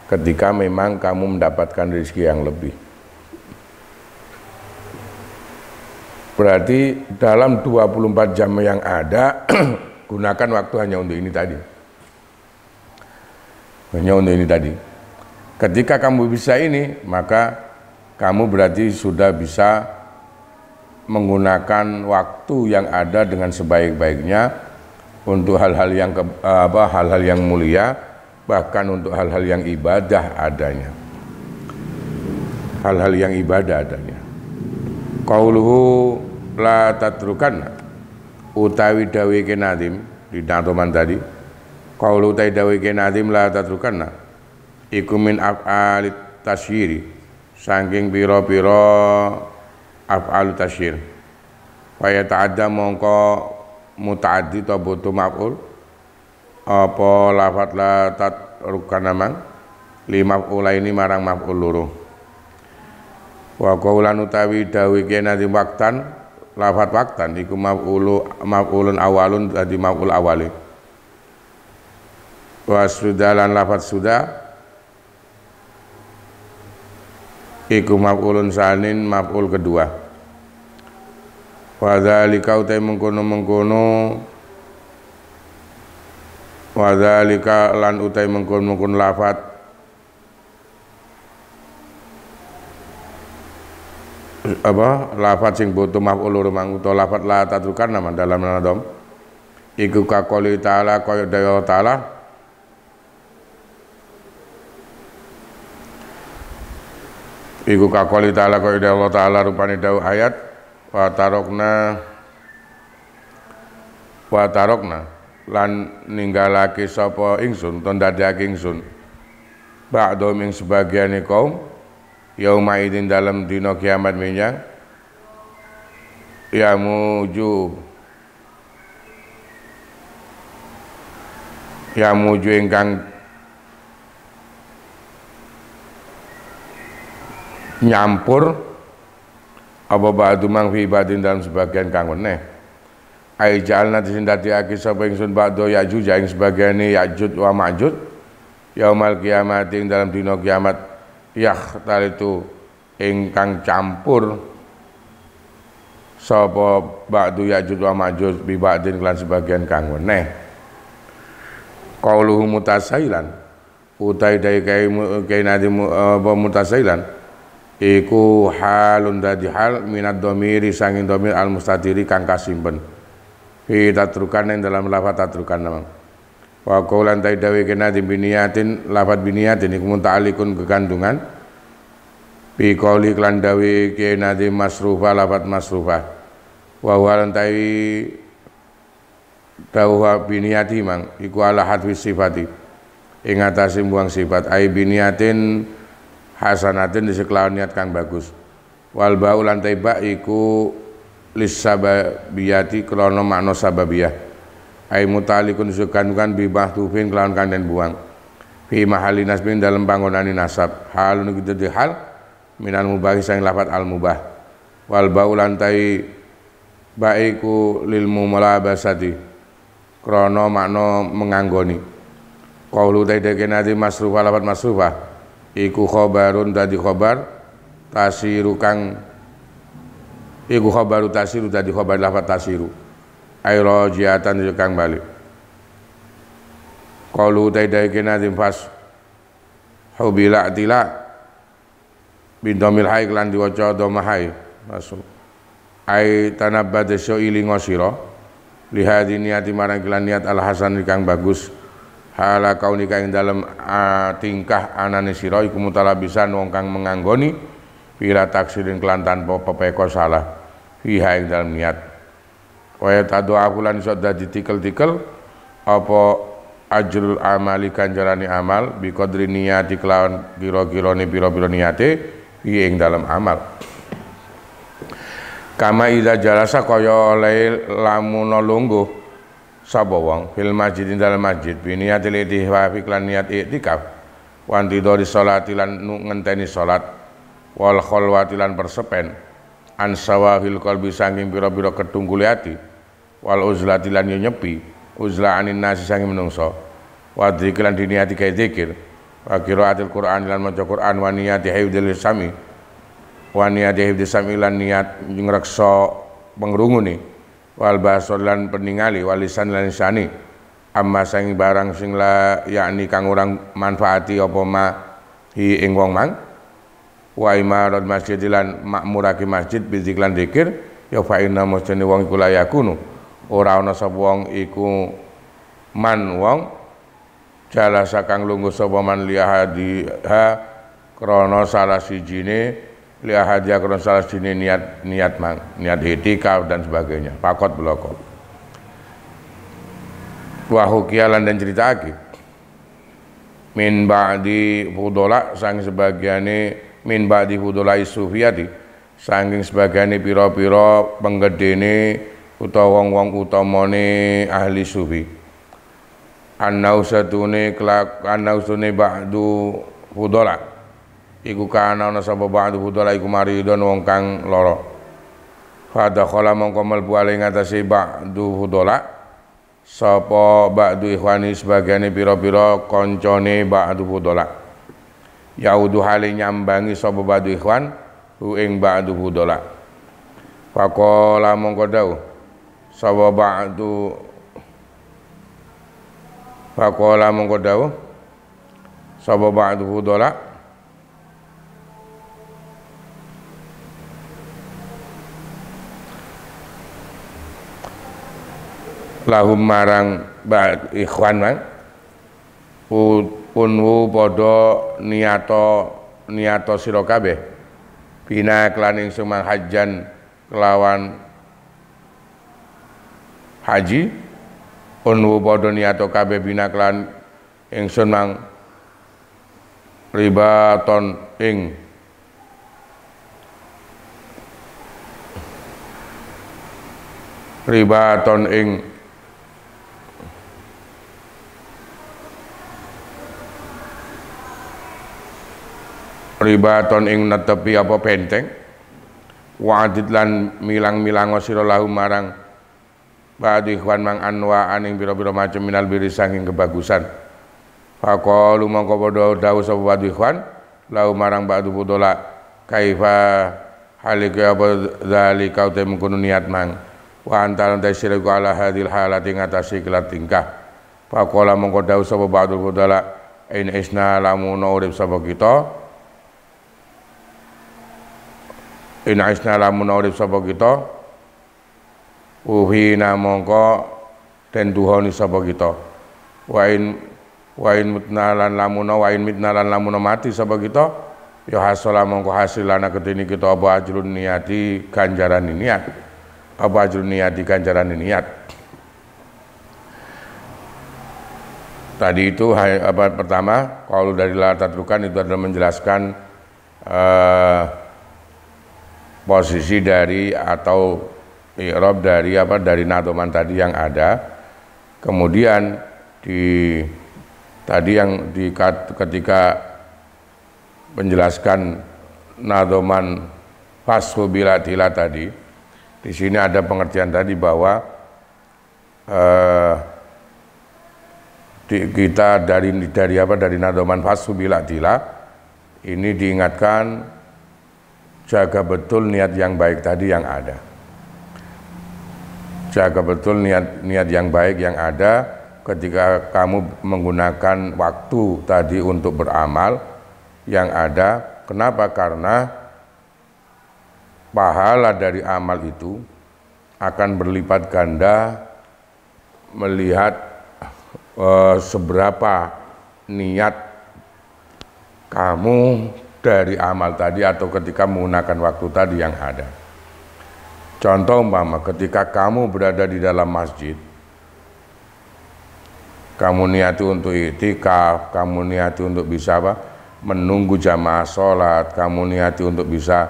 Ketika memang kamu mendapatkan rezeki yang lebih. Berarti dalam 24 jam yang ada gunakan waktu hanya untuk ini tadi. Hanya untuk ini tadi. Ketika kamu bisa ini, maka kamu berarti sudah bisa menggunakan waktu yang ada dengan sebaik-baiknya untuk hal-hal yang mulia, bahkan untuk hal-hal yang ibadah adanya. Hal-hal yang ibadah adanya. Qauluhu la tatrukanna, utawi dawe kenadim di dantoman tadi, qaulu utai dawe kenadim la tatrukanna iku min af'alit tasyiri, saking pira-pira af'al tasyir. Wa ta'adda mongko mutaaddi ta butuh maf'ul apa lafat la tatrukanna mang lima maf'ulaini marang maf'ul loro. Wa qaulan utawi dawe kenadim waktan, lafat waktan iku maf'ulun awalun dadi maf'ul awali. Wa sudalan lafat sudah iku maf'ulun sanin maf'ul kedua. Wa dzalika utai mengkono-mengkono, wa dzalika lan utai mengkono-mengkono lafat lafat sing butuh maf'ul loro mang utawa lafat la tatrukan nama dalam nadom iku kaqouli ta'ala kaya dawuh ta'ala iku kaqouli ta'ala kaya dawuh ta'ala rupane dawuh ayat wa tarokna lan ninggalake sapa ingsun to ndadekake ingsun ba'da ing sebagiane kaum yauma idin dalam dina kiamat menyang yamuju ingkang nyampur apa ba'du mang fi ibadin dalam sebagian kang weneh ai jalna disindatiake sapa ingsun ba'da Ya'juj ing sebagiane Ya'juj wa Ma'juj yaumal kiamat ing dalam dina kiamat talitu ingkang campur sapa ba'du Ya'juj wa Ma'juj bi ba'din kelan sebagian kang weneh. Qauluhu mutasailan utai dai kai nadi mutasailan iku halun dadi hal minad dhamiri sanging dhamir al mustatiri kang kasimpen fi tatrukan ing dalam lafaz tatrukan namang wa qaulan tai dawe kena di biniyatin lafaz biniyatin iku muta'alliqun kegandungan bi qauli klan dawe kena di masrufa lafaz masrufa wa walan tai dawuh biniyati mang iku ala hadfi sifati ing atase buang sifat ai biniyatin hasanatin disekelawan niat kang bagus wal ba'u lan ba iku lisababiyati krana makna sababiyah ai mutalikun sukandukan bi mahdhufin kelawan kang den buang fi mahalli nasbin dalam panggonane nasab halun gitu di hal minal mubah sang lafat al mubah wal ba'u lan ba iku lil mumalabasati krana makna menganggoni qaulu taidakena di masrufah lafat masrufah iku khobarun dadi khobar tasiru kang iku khobaru tasiru dadi khobar lafat tasiru ay rajiatan kang balik qalu taidakena di fas hubila tila bindomil hai klan diwaca dhamma hai masuk ay tanabbad syoili ngosira lihadi niati marang kelan niat al hasan kang bagus hala kaunika ing dalem tingkah anane sira iku mutalabisan wong kang menganggoni pira taksirin kelan tanpa pepeko salah fiha ing dalem niat kaya tadoa bulan iso dadi tikel-tikel apa ajrul amali kanjarane amal bi qadri niati kelawan kira-kirane pira-pira niate fi ing dalem amal kama ida jalasa kaya oleh lamun lungguh sapa wong fil masjid dalam masjid bi niatil itikaf lan niat iktikaf wa antidori salati lan ngenteni salat wal khalwati lan persepen an sawahil qalbi saking pira-pira ketunggule ati wal uzlati lan nyepi uzla anin nasi saking menungso wa dzikir lan diniati kae zikir wa qiraatil Qur'an lan maca Qur'an wa niati hifdzil sami wa niat hifdz samilan niat ngreksa pengrungune wal basar lan peningali walisan lan lisani amma sang barang sing la yakni kang urang manfaati apa ma hi ing wong mang wa imarat masjid lan makmurake masjid biziklan zikir ya fa inna mustani wong iku layakunu ora ana sapa wong iku man wong jalasa kang lungguh sapa man liyahadiha krana salah sijine lihadia krono salah sini niat mang niat itikaf dan sebagainya pakot bloko wa hukialan dan ceritake min ba'di fudola sang sebagiane min ba'di fudola sufiyati saking sebagiane pira-pira penggedene utawa wong-wong utamane ahli sufi annausatune ba'du fudola iku kana ana sapa ba'du fudala iku maridon wong kang lara fada khala mongko mlebu ale ngatasi ba'du fudala sapa ba'du ikhwani sebagiane pira-pira kancane ba'du fudala yaudu hale nyambangi sapa ba'du ikhwan hu ing ba'du fudala faqala mongko dawuh sapa ba'du faqala mongko dawuh sapa ba'du fudala lahum marang ikhwan mang punwu padha niyato sira kabeh bina kelan ingsun mang hajjan kelawan haji punwu padha niyato kabeh bina kelan ingsun mang ribaton ing ribaton ing netepi apa benteng wa'adid lan milang-milango sira lahum marang ba'di ikhwan mang anwa aning pira-pira macem minal biri saking kebagusan faqalu mongko padha dawuh sapa ba'di ikhwan lahum marang ba'du fudola kaifa halika apa zalika uta mengkono niat mang wa antalan tasyriku ala hadil halati ngatasi kelat tingkah faqala mongko dawuh sapa ba'dul qudala in isna lamun urip sapa kita in isna lamun urip sapa kita uhina mongko den duhoni sapa kita wa in mitnalan lamun mati sapa kita ya hasala mongko hasilana ketini kita apa ajrun niati ganjaran niat apa ajrun niati ganjaran niat. Tadi itu apa pertama kalau dari latatrukan itu adalah menjelaskan posisi dari atau i'rab dari apa dari nadoman tadi yang ada. Kemudian ketika menjelaskan nadoman fashu bila tila tadi, di sini ada pengertian tadi bahwa kita dari nadoman fashu bila tila ini diingatkan jaga betul niat yang baik tadi yang ada. Jaga betul niat yang baik yang ada ketika kamu menggunakan waktu tadi untuk beramal yang ada. Kenapa? Karena pahala dari amal itu akan berlipat ganda melihat seberapa niat kamu dari amal tadi atau ketika menggunakan waktu tadi yang ada. Contoh umpama ketika kamu berada di dalam masjid, kamu niati untuk iktikaf, kamu niati untuk bisa apa? Menunggu jamaah sholat, kamu niati untuk bisa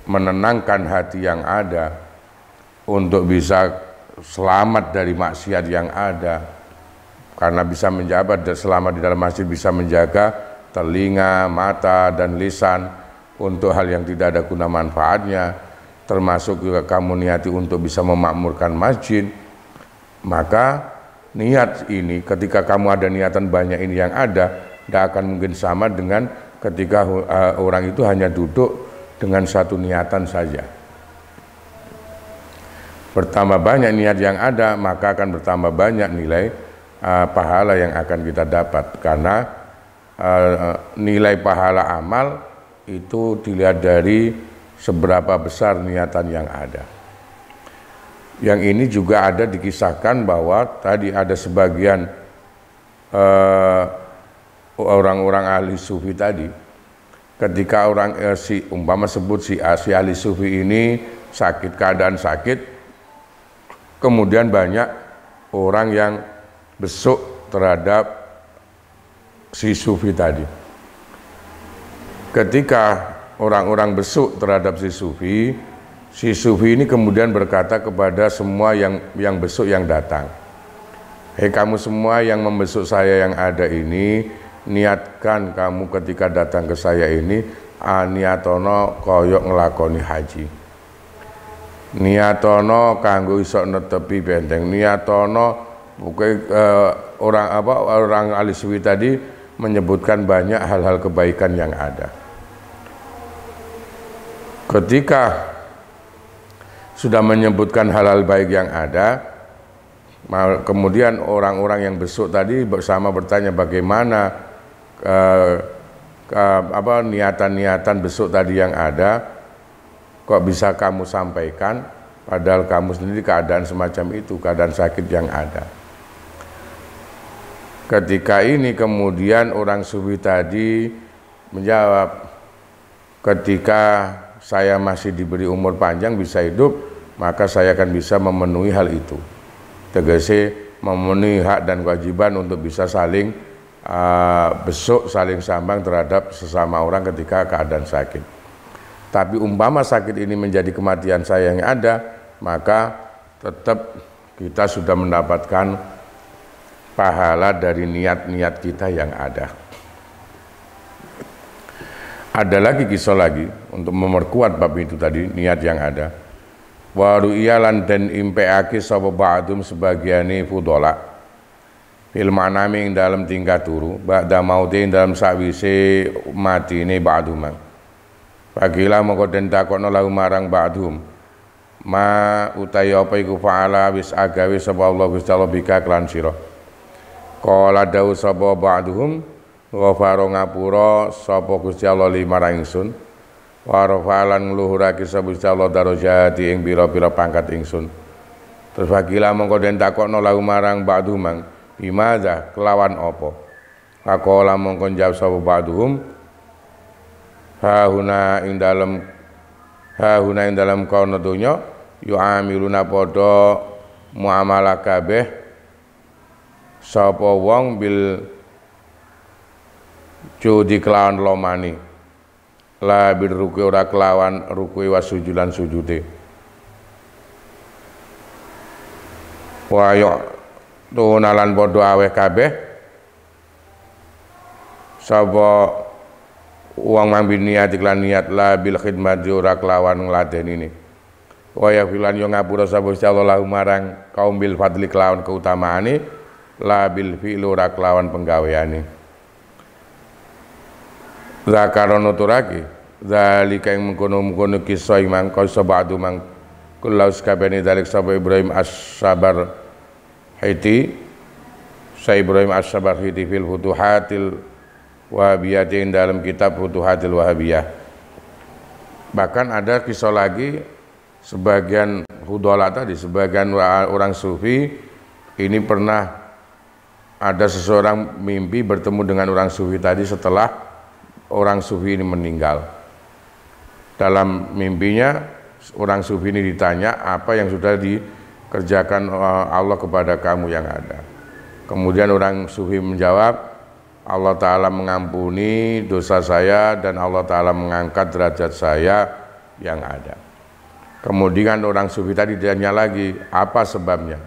menenangkan hati yang ada, untuk bisa selamat dari maksiat yang ada, karena bisa menjabat selama di dalam masjid bisa menjaga telinga, mata, dan lisan untuk hal yang tidak ada guna manfaatnya, termasuk juga kamu niati untuk bisa memakmurkan masjid. Maka niat ini ketika kamu ada niatan banyak ini yang ada, tidak akan mungkin sama dengan ketika orang itu hanya duduk dengan satu niatan saja. Bertambah banyak niat yang ada, maka akan bertambah banyak nilai pahala yang akan kita dapat, karena nilai pahala amal itu dilihat dari seberapa besar niatan yang ada. Yang ini juga ada dikisahkan bahwa tadi ada sebagian orang-orang ahli sufi tadi, ketika orang umpama sebut si ahli sufi ini sakit, keadaan sakit, kemudian banyak orang yang besuk terhadap si sufi tadi. Ketika orang-orang besuk terhadap si sufi ini kemudian berkata kepada semua yang besuk yang datang, hei kamu semua yang membesuk saya yang ada ini, niatkan kamu ketika datang ke saya ini niatono koyok ngelakoni haji, niatono kanggo iso netepi benteng, niatono orang ahli sufi tadi menyebutkan banyak hal-hal kebaikan yang ada. Ketika sudah menyebutkan hal-hal baik yang ada, kemudian orang-orang yang besuk tadi bersama bertanya bagaimana niatan-niatan besuk tadi yang ada, kok bisa kamu sampaikan padahal kamu sendiri keadaan semacam itu, keadaan sakit yang ada. Ketika ini kemudian orang sufi tadi menjawab, ketika saya masih diberi umur panjang bisa hidup, maka saya akan bisa memenuhi hal itu. Tegese memenuhi hak dan kewajiban untuk bisa saling besuk, saling sambang terhadap sesama orang ketika keadaan sakit. Tapi umpama sakit ini menjadi kematian saya yang ada, maka tetap kita sudah mendapatkan pahala dari niat-niat kita yang ada. Ada lagi kisah lagi untuk memperkuat bab itu tadi, niat yang ada. Wa ru'iyalan dan impeake sapa ba'dum sebagiane fudola fil manami ing dalam tingkah turu ba'da mauti ing dalam sawise matine ba'dum. Fagila mongko den takono lahu marang ba'dhum ma utai apa iku fa'ala wis agawe sapa Allah Gusti Allah bika klan sira. Qala dawu sapa ba'dhum ghafara ngapura sapa Gusti Allah li marang ingsun wa rafalan ngluhurake sapa Gusti Allah darajati ing pira-pira pangkat ingsun. Terus fagila mongko den takono lahu marang ba'dhum mang bimadza kelawan apa. Faqala mongko jawab sapa ba'dhum hahuna ing dalem kauna donya yu'amiluna padha muamalah kabeh sapa wong bil judi kelawan lomani la bil ruku ora kelawan ruku wa sujudan sujude wa tunalan padha aweh kabeh sapa wong mambi niat iklan niat la bil khidmat ora kelawan ngladeni ini wa ya filan yo ngapura sapa Gusti Allah lahu marang kaum bil fadli kelawan keutamaane la bil fi'li ora kelawan penggaweane zakaron nuturake zalika ing mengkono-mengkono kisah imang kausa ba'du mang kullaus kabani dalik sapa Ibrahim as-Sabar Haiti sa Ibrahim as-Sabar Haiti fil futuhatil Wahabiyah dalam kitab Futuhatil Wahabiyah. Bahkan ada kisah lagi sebagian hudola tadi, sebagian orang sufi ini pernah ada seseorang mimpi bertemu dengan orang sufi tadi setelah orang sufi ini meninggal. Dalam mimpinya orang sufi ini ditanya apa yang sudah dikerjakan Allah kepada kamu yang ada. Kemudian orang sufi menjawab, Allah Ta'ala mengampuni dosa saya dan Allah Ta'ala mengangkat derajat saya yang ada. Kemudian orang sufi tadi ditanya lagi, apa sebabnya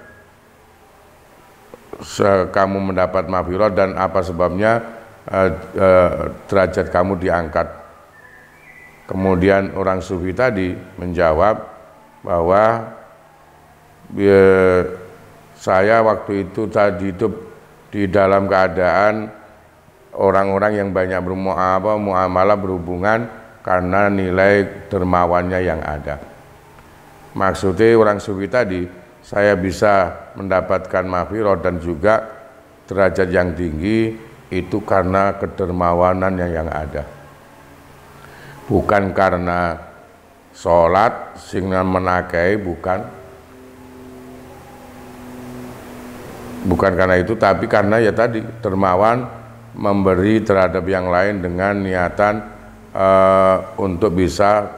kamu mendapat maghfirah dan apa sebabnya derajat kamu diangkat. Kemudian orang sufi tadi menjawab bahwa saya waktu itu tadi hidup di dalam keadaan orang-orang yang banyak muamalah berhubungan karena nilai dermawannya yang ada. Maksudnya orang sufi tadi, saya bisa mendapatkan maghfirah dan juga derajat yang tinggi itu karena kedermawanan yang ada. Bukan karena sholat sehingga menakai, bukan karena itu, tapi karena ya tadi dermawan memberi terhadap yang lain dengan niatan untuk bisa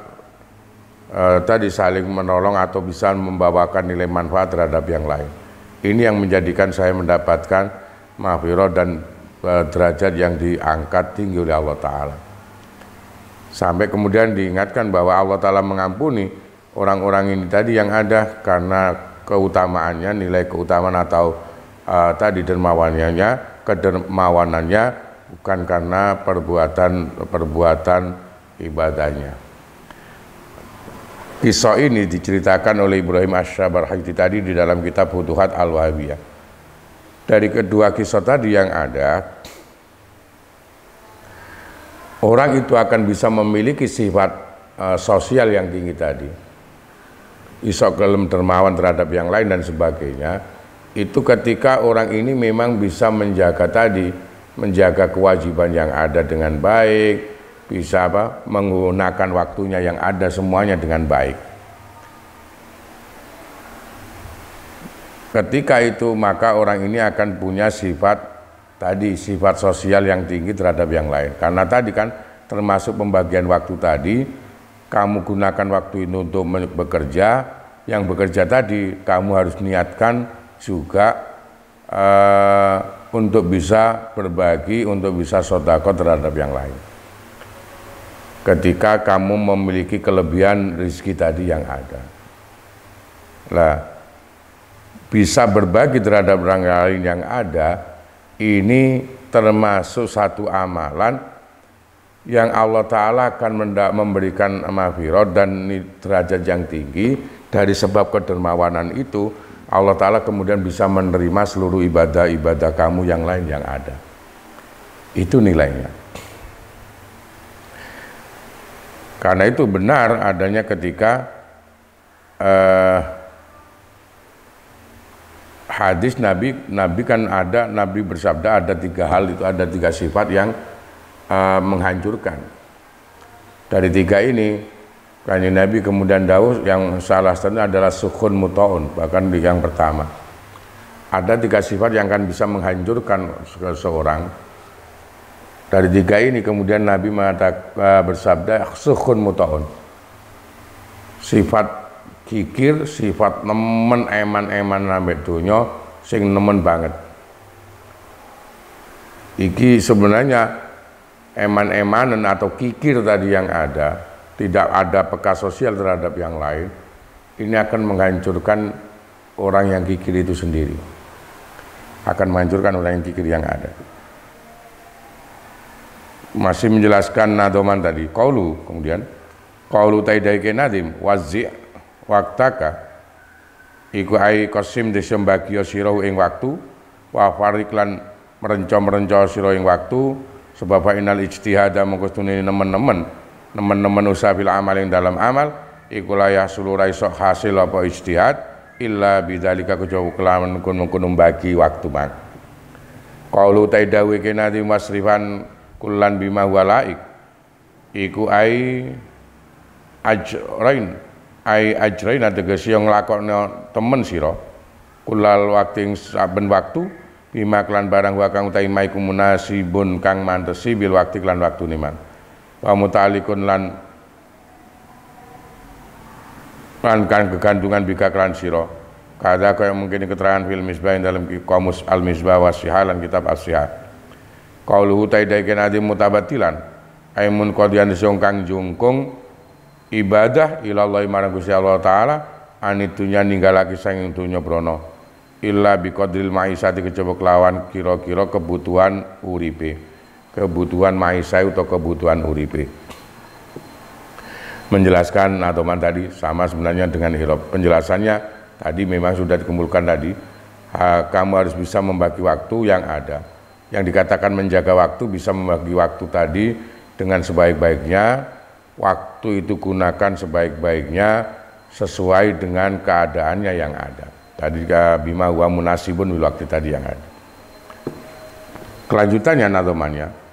tadi saling menolong atau bisa membawakan nilai manfaat terhadap yang lain. Ini yang menjadikan saya mendapatkan maghfirah dan derajat yang diangkat tinggi oleh Allah Ta'ala. Sampai kemudian diingatkan bahwa Allah Ta'ala mengampuni orang-orang ini tadi yang ada karena keutamaannya, nilai keutamaan atau tadi kedermawanannya bukan karena perbuatan ibadahnya. Kisah ini diceritakan oleh Ibrahim as-Sabar Haiti tadi di dalam kitab Futuhat al-Wahabiyah. Dari kedua kisah tadi yang ada, orang itu akan bisa memiliki sifat sosial yang tinggi tadi, iso kelem dermawan terhadap yang lain dan sebagainya. Itu ketika orang ini memang bisa menjaga kewajiban yang ada dengan baik, bisa menggunakan waktunya yang ada semuanya dengan baik. Ketika itu maka orang ini akan punya sifat sosial yang tinggi terhadap yang lain. Karena tadi kan termasuk pembagian waktu tadi, kamu gunakan waktu ini untuk bekerja, yang bekerja tadi kamu harus niatkan juga untuk bisa berbagi, untuk bisa sedekah terhadap yang lain. Ketika kamu memiliki kelebihan rezeki tadi yang ada, bisa berbagi terhadap orang lain yang ada, ini termasuk satu amalan yang Allah Ta'ala akan memberikan maghfirah dan derajat yang tinggi. Dari sebab kedermawanan itu Allah Ta'ala kemudian bisa menerima seluruh ibadah-ibadah kamu yang lain yang ada. Itu nilainya. Karena itu benar adanya ketika hadis Nabi kan ada, Nabi bersabda ada 3 hal, itu ada 3 sifat yang menghancurkan. Dari 3 ini Kanjeng Nabi kemudian dawuh yang salah satunya adalah sukhun mutaun, bahkan yang pertama. Ada 3 sifat yang akan bisa menghancurkan seseorang. Dari 3 ini kemudian Nabi bersabda sukhun mutaun. Sifat kikir, sifat nemen eman-eman ambek donya sing nemen banget. Iki sebenarnya eman-emanan atau kikir tadi yang ada, tidak ada peka sosial terhadap yang lain, ini akan menghancurkan orang yang kikir itu sendiri. Akan menghancurkan orang yang kikir yang ada. Masih menjelaskan nadoman tadi, kemudian qaulu taidaike nadim wazi' waktaka iku ai qasim disembagio sira ing waktu wa farik lan merenca sira ing waktu sebab inal ijtihada mongko stune nemen-nemen usaha bil amal ing dalam amal iku la yahsulu ra iso hasil apa ijtihad illa bidzalika kejauh kelawan kun bagi waktu mak qaulu taidawi kenadi masrifan kullan bima walaik iku ai ajrain ategese yang nglakokno temen sira kulal waktu saben waktu bima klan barang wa kang utahe maiku munasibun kang mantesi bil waktu klan waktune man wa mutalikun lan kan kegandungan bika klan sira kada kaya mungkin keterangan fil misbah dalam qamus al misbah wa sihalan kitab as-sihah qauluhu taidaiken adi mutabatilan aimun qadian sing kang jungkung ibadah ilallah marang Gusti Allah taala anitunya ninggalake sanging dunya brana illa biqadril maisati kejaba kelawan kira-kira kebutuhan uripe kebutuhan maisah atau kebutuhan uripe. Menjelaskan Nadoman tadi sama sebenarnya dengan hirab. Penjelasannya tadi memang sudah dikumpulkan tadi. Kamu harus bisa membagi waktu yang ada. Yang dikatakan menjaga waktu bisa membagi waktu tadi dengan sebaik-baiknya. Waktu itu gunakan sebaik-baiknya sesuai dengan keadaannya yang ada. Tadi bima wa munasibun bil waktu tadi yang ada. Kelanjutannya Nadomannya.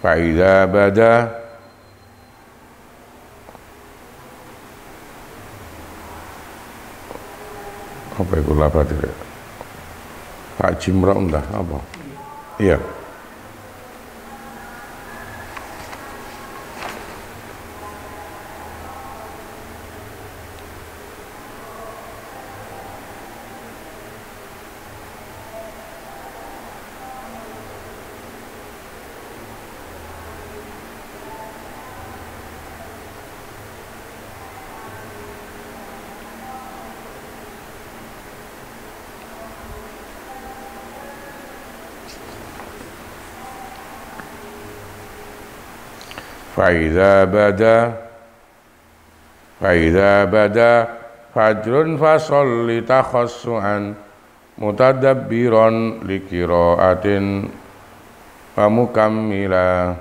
Fa'idha bada apa itu lapa tidak Pak Jimra entah apa iya Fa'idha bada fajrun fasolli takhassu'an mutadabbiron likiraatin wa mukammila.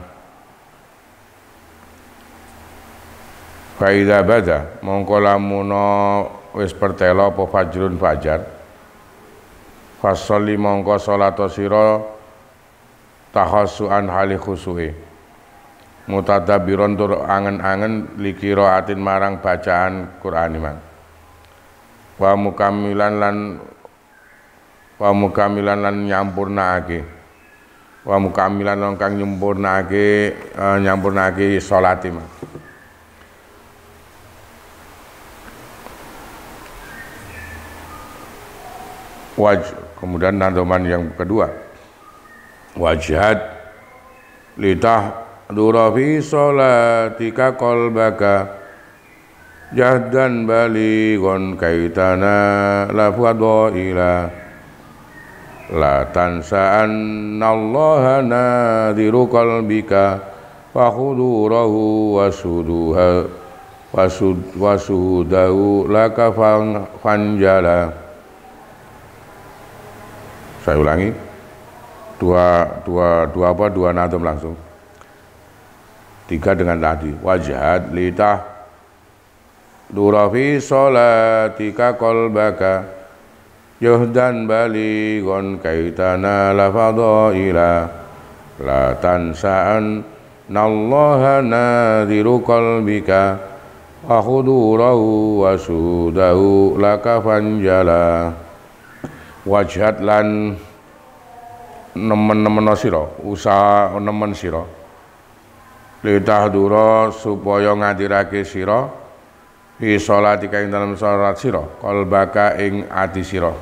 Fa'idha bada mongko lamuno wis pertelo apa fajrun fajar fasolli mongko salata sira takhassu'an hali khusu'i mutadabbiron tur angen-angen likiraatin marang bacaan Quran imang wa mukamilan lan nyampurnaake wa mukamilan lan kang nyampurnaake salat imang kemudian nadoman yang kedua wajhat litah dura fi sholatika qalbaka jahdan balighon kaitana la fadhaila la tansa'annallaha nadhiru qalbika wa hudurahu wa sudahu laka fanjala Saya ulangi, dua nadom langsung. 3 dengan tadi. Wajhat litah durafi sholatika qalbaka yuhdan balighon kaitana la fadaila la tansa'an nallaha nadhiru qalbika wa khudurahu wa sudahu laka fanjala. Wajhat lan nemen-nemen sira, usaha nemen sira litahdura supaya ngadirake sira fi sholatika ing dalam salat sira qalbaka ing ati sira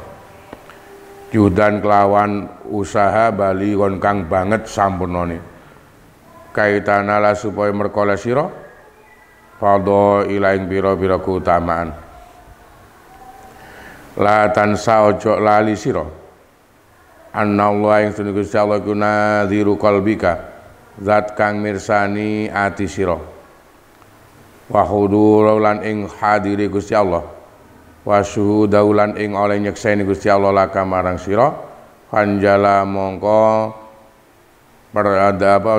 judan kelawan usaha balighon kang banget sampurnane kaitana la supaya merkole sira fadha ila ing pira-pira keutamaan la tansa ojo lali sira annallaha ing sunni Gusti Allah iku nadhiru qalbika zat kang mirsani ati sira wa hudura lan ing hadiri Gusti Allah wa syuhudahu lan ing oleh nyekseni Gusti Allah laka marang sira panjala mongko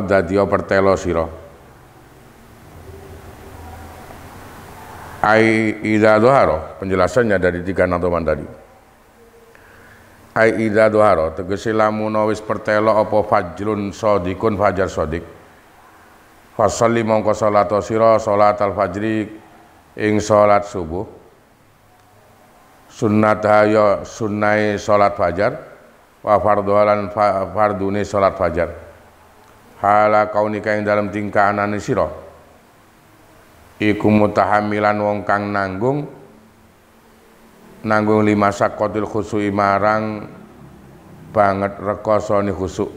dadi pertelo sira ai idza dhahara. Penjelasannya dari 3 nadoman tadi. Ai idza dhahara tegese lamun wis pertelo apa fajrun shadiqun fajar shadiq fasalli mongko salat sira salatal fajri ing salat subuh sunnat ya sunnai salat fajar wa fardhulan fardune salat fajar hala kaunika ing dalam tingkah anane sira iku mutahamilan wong kang nanggung lima sakotil khusu'i marang banget rekosone khusuk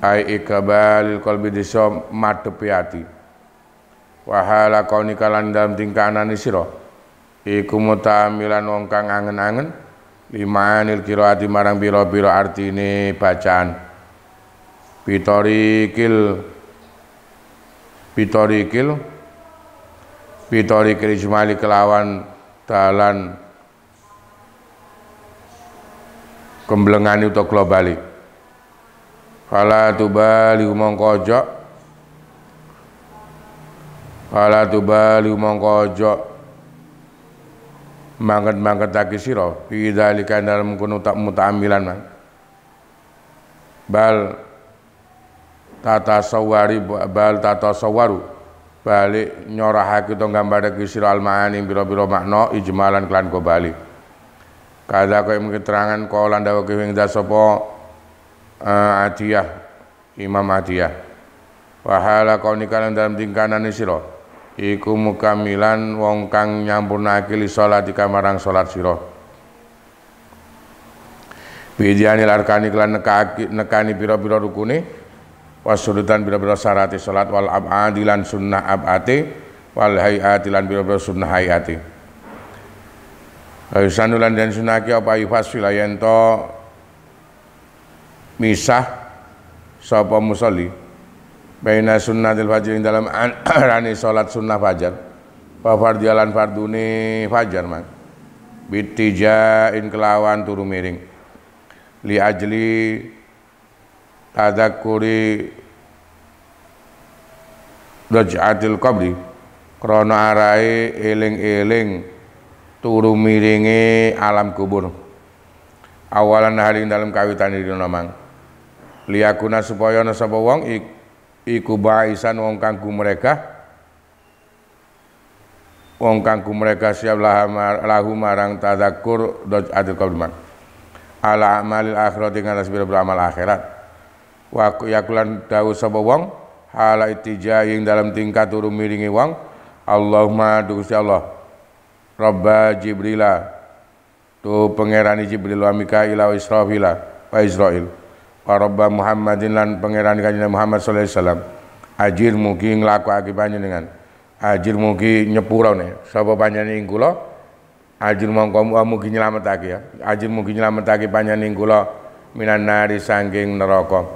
ai ikabalil qalbi disa madhepi ati wa hala kaunika lan dalam tingkah anane sira iku mutahamilan wong kang angen-angen limanil qiraati marang pira-pira artine bacaan pitorikil ijmali kelawan dalan kemblengani utawa globali fala tubali mongko ojo mangket-mangketake sira fi dzalika dalem kono tak muta'ammilan man bal tata sawaru balik nyorahake to gambarake sira al-ma'ani pira-pira makna ijmalan kelan kobali kada kaya keterangan kala ndawake ing sapa Atiyah Imam Atiyah wa hala kaunika lan dalam tingkanane sira iku mukamilan wong kang nyampurnake li salatika marang salat sira bidianil arkani kelan nekani pira-pira rukune wasurutan pira-pira syarate salat wal abadilan sunnah abate wal hayati lan pira-pira sunnah hayati sanulan dan sunaki apa ifasil ayento misah sapa musolli baina sunnatil fajr dalam arane salat sunnah fajar wa fardhialan fardune fajar man bitijain kelawan turu miring li ajli tadzakuri raj'atil qabri krana arahe eling-eling turu miringe alam kubur awalan hari dalam kawitan dina mang liyakuna supaya ana sapa wong iku baisan wong kang mereka siap lahu marang tadzakkur raj'atil qabri man ala amalil akhirat ing atas pira-pira amal akhirat wa yakulan dawu sapa wong hala itija ing dalam tingkat turu miringi wong Allahumma Gusti Allah Rabba Jibrila tu pangerani Jibril wa Mikaila wa Israfila wa Israil wa Rabba Muhammadin lan pangerani kanjeng Muhammad sallallahu alaihi wasallam ajir mugi nglakokake panjenengan ajir mugi nyepurane sapa panjenengan ing kula ajir mongko mugi nyelametake ya ajir mugi nyelametake panjenengan ing kula minan nari saking neraka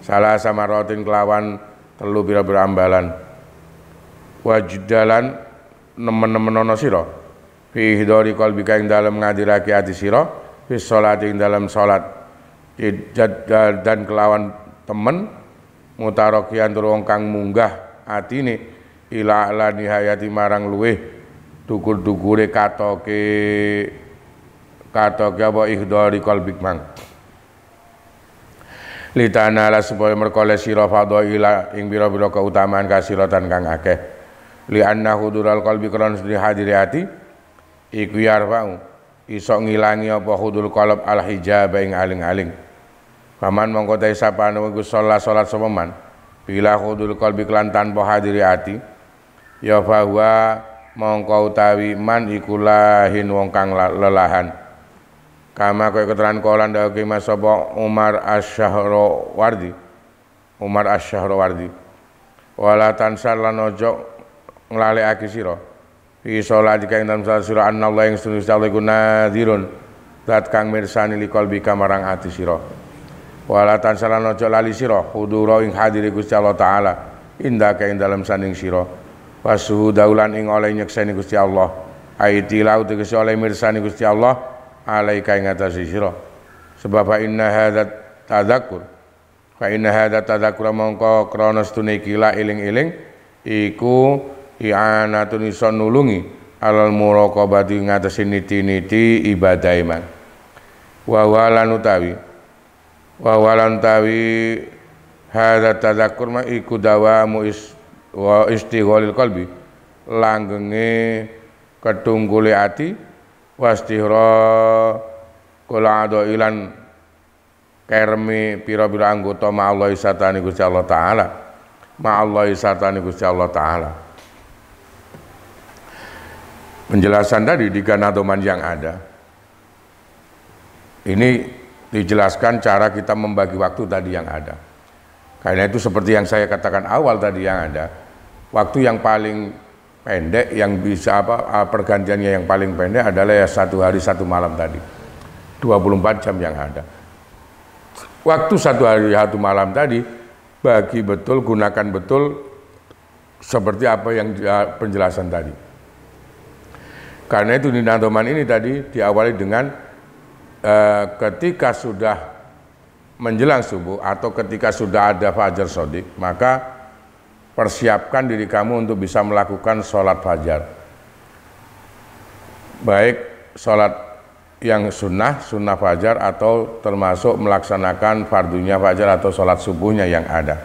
salah samaratin kelawan telu pira-pira ambalan wajidalan nemen-nemen ana sira fi hidori qalbika ing dalem ngadirake ati sira fi sholati ing dalem salat dan kelawan temen mutarokian tur wong kang munggah atine ila ala nihayati marang luweh dukur-dukure katoke apa ihdari qalbik mang litana la supaya merkole sira fadhaila ing bira-bira keutamaan kasiratan kang akeh li anna hudural qalbi kron hadiri ati iku yarfa'u iso ngilangi apa hudul qalb al hijab ing aling-aling paman mongko ta sapane iku salat sapa man bila hudul qalbi kelan tanpa hadiri ati ya bahwa mongko utawi man iku lahin wong kang lelahan kama kaya keterangan kolan dawuh Mas sapa Umar Asy-Syahrawardi wala tansar lan ojo nglalekake sira fi sholati kang dalem salat sira anallahu ing sunus Allah iku nadhirun zat kang mirsani li qalbi kamarang ati sira wala tansar lan ojo lali sira hudura ing hadiri Gusti Allah taala indah kang dalem saning sira wasuhu daulan ing oleh nyekseni Gusti Allah aiti lau tegese oleh mirsani Gusti Allah alaika ing atase sira sebab inna hadzat tadzakur mongko krana stune iki la eling-eling iku i'anatun iso nulungi alal muraqabati ngatasi niti-niti ibadah iman wa walan utawi hadzat tadzakur ma iku dawamu wa istighalil qalbi langgenge ketunggule ati wastihra kula ado ilan kermi pira-pira anggota ma'allahi sartani Gusti Allah taala penjelasan tadi di ganadoman yang ada ini dijelaskan cara kita membagi waktu tadi yang ada. Karena itu seperti yang saya katakan awal tadi yang ada, waktu yang paling pendek yang bisa pergantiannya yang paling pendek adalah ya 1 hari 1 malam tadi, 24 jam yang ada. Waktu 1 hari 1 malam tadi bagi betul, gunakan betul seperti apa yang penjelasan tadi. Karena itu di Nadoman ini tadi diawali dengan ketika sudah menjelang subuh atau ketika sudah ada fajar shodiq, maka persiapkan diri kamu untuk bisa melakukan sholat fajar. Baik sholat yang sunnah fajar atau termasuk melaksanakan fardunya fajar atau sholat subuhnya yang ada.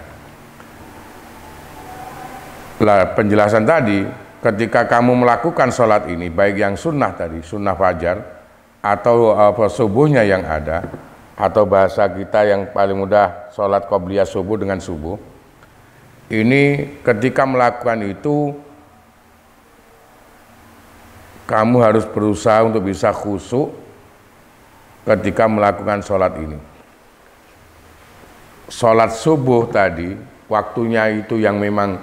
Lah penjelasan tadi, ketika kamu melakukan sholat ini, baik yang sunnah tadi, sunnah fajar atau subuhnya yang ada, atau bahasa kita yang paling mudah sholat qobliyah subuh dengan subuh, ini ketika melakukan itu kamu harus berusaha untuk bisa khusyuk ketika melakukan sholat ini. Sholat subuh tadi waktunya itu yang memang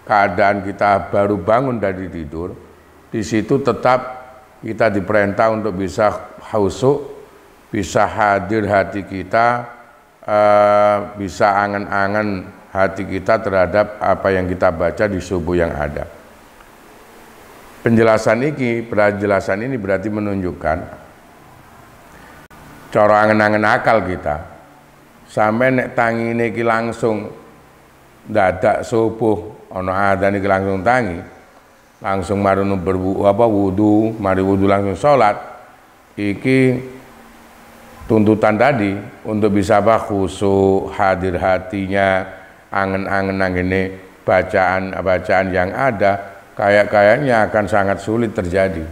keadaan kita baru bangun dari tidur, di situ tetap kita diperintah untuk bisa khusyuk, bisa hadir hati kita, bisa angan-angan hati kita terhadap apa yang kita baca di subuh yang ada. Penjelasan ini berarti menunjukkan cara angen-angen akal kita. Sampai nek tangi niki langsung dadak subuh, ono adzan iki langsung tangi, langsung marunu wudu, mari wudu langsung sholat. Iki tuntutan tadi untuk bisa khusyuk, hadir hatinya, angen-angen nangene bacaan yang ada, kayaknya akan sangat sulit terjadi.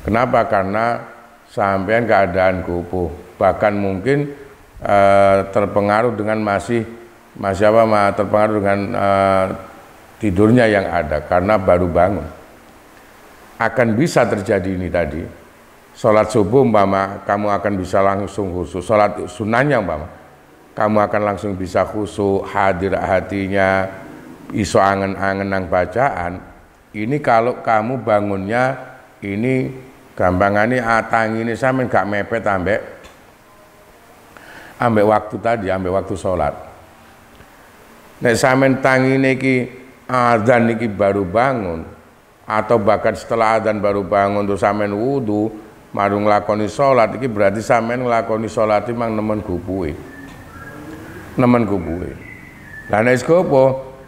Kenapa? Karena sampean keadaan kupuh, bahkan mungkin terpengaruh dengan terpengaruh dengan tidurnya yang ada karena baru bangun. Akan bisa terjadi ini tadi. Sholat subuh umpama kamu akan bisa langsung khusyuk. Sholat sunnahnya umpama kamu akan langsung bisa khusyuk, hadir hatinya, iso angen-angen nang bacaan. Ini kalau kamu bangunnya ini gampangane atang ini sampean gak mepet ambek waktu tadi, ambek waktu sholat. Nek sampean tangine iki adzan iki baru bangun atau bahkan setelah adzan baru bangun terus sampean wudu, marung nglakoni salat iki berarti sampean nglakoni salat mang nemen gupuhe. Nemen gupuhe. Lah nek apa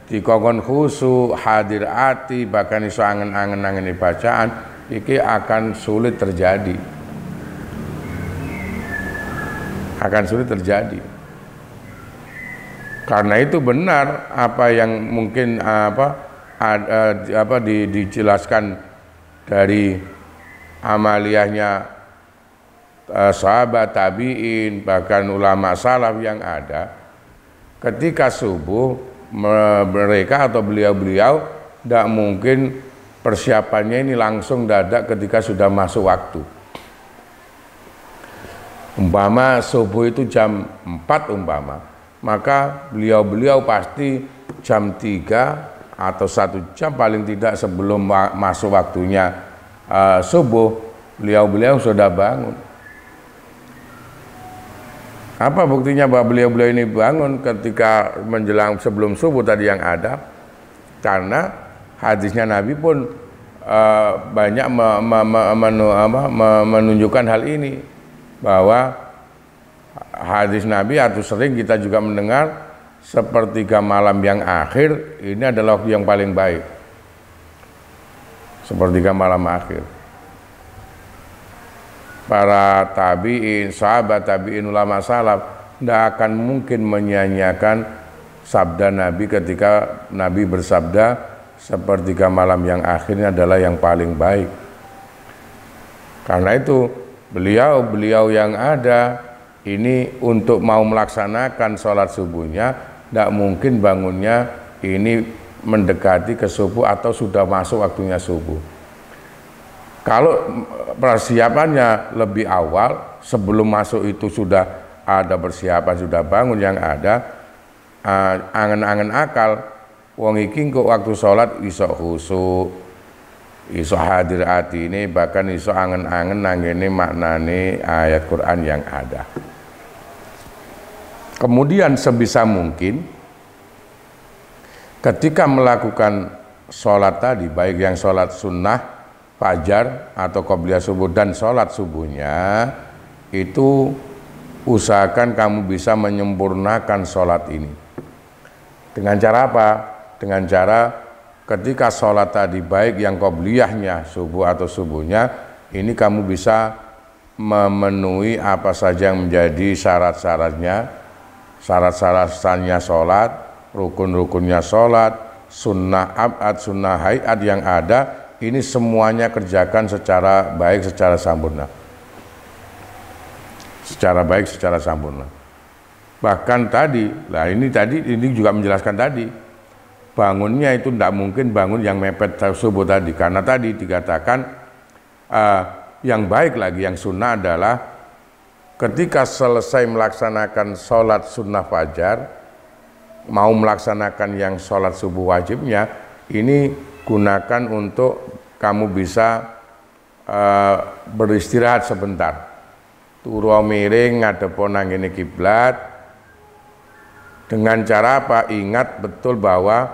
dikongkon khusyuk, hadir ati, bahkan iso angen-angen bacaan iki akan sulit terjadi. Akan sulit terjadi. Karena itu benar apa yang mungkin dijelaskan dari amaliyahnya sahabat tabi'in, bahkan ulama salaf yang ada, ketika subuh mereka atau beliau-beliau tidak mungkin persiapannya ini langsung dadak ketika sudah masuk waktu. Umpama subuh itu jam 4 umpama, maka beliau-beliau pasti jam 3 atau 1 jam paling tidak sebelum masuk waktunya subuh, beliau-beliau sudah bangun. Apa buktinya bahwa beliau-beliau ini bangun ketika menjelang sebelum subuh tadi yang ada? Karena hadisnya Nabi pun banyak menunjukkan hal ini, bahwa hadis Nabi atau sering kita juga mendengar sepertiga malam yang akhir ini adalah waktu yang paling baik. Sepertiga malam akhir. Para tabi'in, sahabat tabi'in, ulama salaf tidak akan mungkin menyanyiakan sabda Nabi ketika Nabi bersabda sepertiga malam yang akhirnya adalah yang paling baik. Karena itu beliau yang ada ini untuk mau melaksanakan sholat subuhnya tidak mungkin bangunnya ini mendekati ke subuh atau sudah masuk waktunya subuh. Kalau persiapannya lebih awal, sebelum masuk itu sudah ada persiapan, sudah bangun yang ada, angen-angen akal, wong iki kok waktu sholat iso khusyuk, iso hadir hati ini, bahkan iso angen-angen nanggene maknane ayat Quran yang ada. Kemudian sebisa mungkin ketika melakukan sholat tadi, baik yang sholat sunnah fajar atau qobliyah subuh dan sholat subuhnya, itu usahakan kamu bisa menyempurnakan sholat ini. Dengan cara apa? Dengan cara ketika sholat tadi, baik yang qobliyahnya subuh atau subuhnya, ini kamu bisa memenuhi apa saja yang menjadi syarat-syaratnya sholat, rukun-rukunnya sholat, sunnah abad, sunnah hayat yang ada, ini semuanya kerjakan secara baik, secara sempurna. Secara baik, secara sempurna. Bahkan tadi, ini juga menjelaskan tadi, bangunnya itu tidak mungkin bangun yang mepet subuh tadi, karena tadi dikatakan yang baik lagi, yang sunnah adalah ketika selesai melaksanakan sholat sunnah fajar, mau melaksanakan yang sholat subuh wajibnya, ini gunakan untuk kamu bisa beristirahat sebentar, turu miring ngadepon nang ngene kiblat. Dengan cara apa? Ingat betul bahwa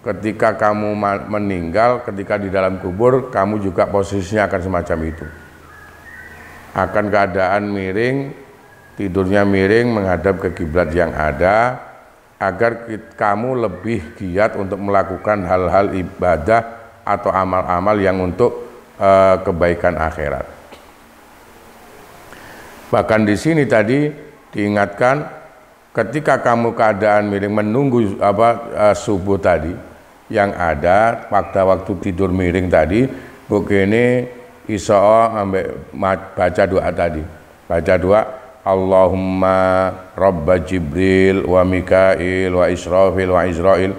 ketika kamu meninggal, ketika di dalam kubur, kamu juga posisinya akan semacam itu, akan keadaan miring, tidurnya miring menghadap ke kiblat yang ada, agar kamu lebih giat untuk melakukan hal-hal ibadah atau amal-amal yang untuk kebaikan akhirat. Bahkan di sini tadi diingatkan, ketika kamu keadaan miring menunggu subuh tadi yang ada, pada waktu tidur miring tadi, begini iso ambek baca doa tadi, baca doa Allahumma Rabba Jibril wa Mikail wa Israfil wa Israil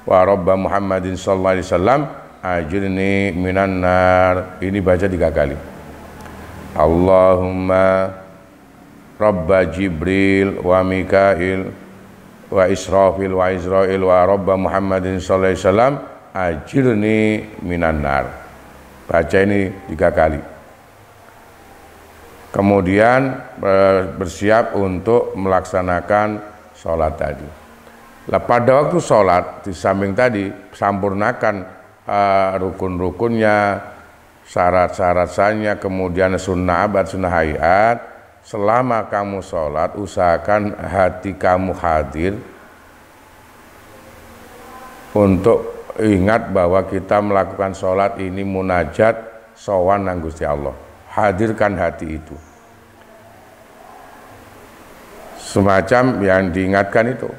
wa Rabba Muhammadin sallallahu alaihi wasallam ajirni minan nar. Ini baca 3 kali. Allahumma Rabba Jibril wa Mikail wa Israfil wa Israil wa Rabba Muhammadin sallallahu alaihi wasallam ajirni minan nar. Baca ini 3 kali. Kemudian bersiap untuk melaksanakan sholat tadi. Nah, pada waktu sholat, di samping tadi, sempurnakan rukun-rukunnya, syarat-syaratnya, kemudian sunnah abad, sunnah hayat. Selama kamu sholat, usahakan hati kamu hadir untuk ingat bahwa kita melakukan sholat ini munajat sowan nang Gusti Allah. Hadirkan hati itu. Semacam yang diingatkan itu.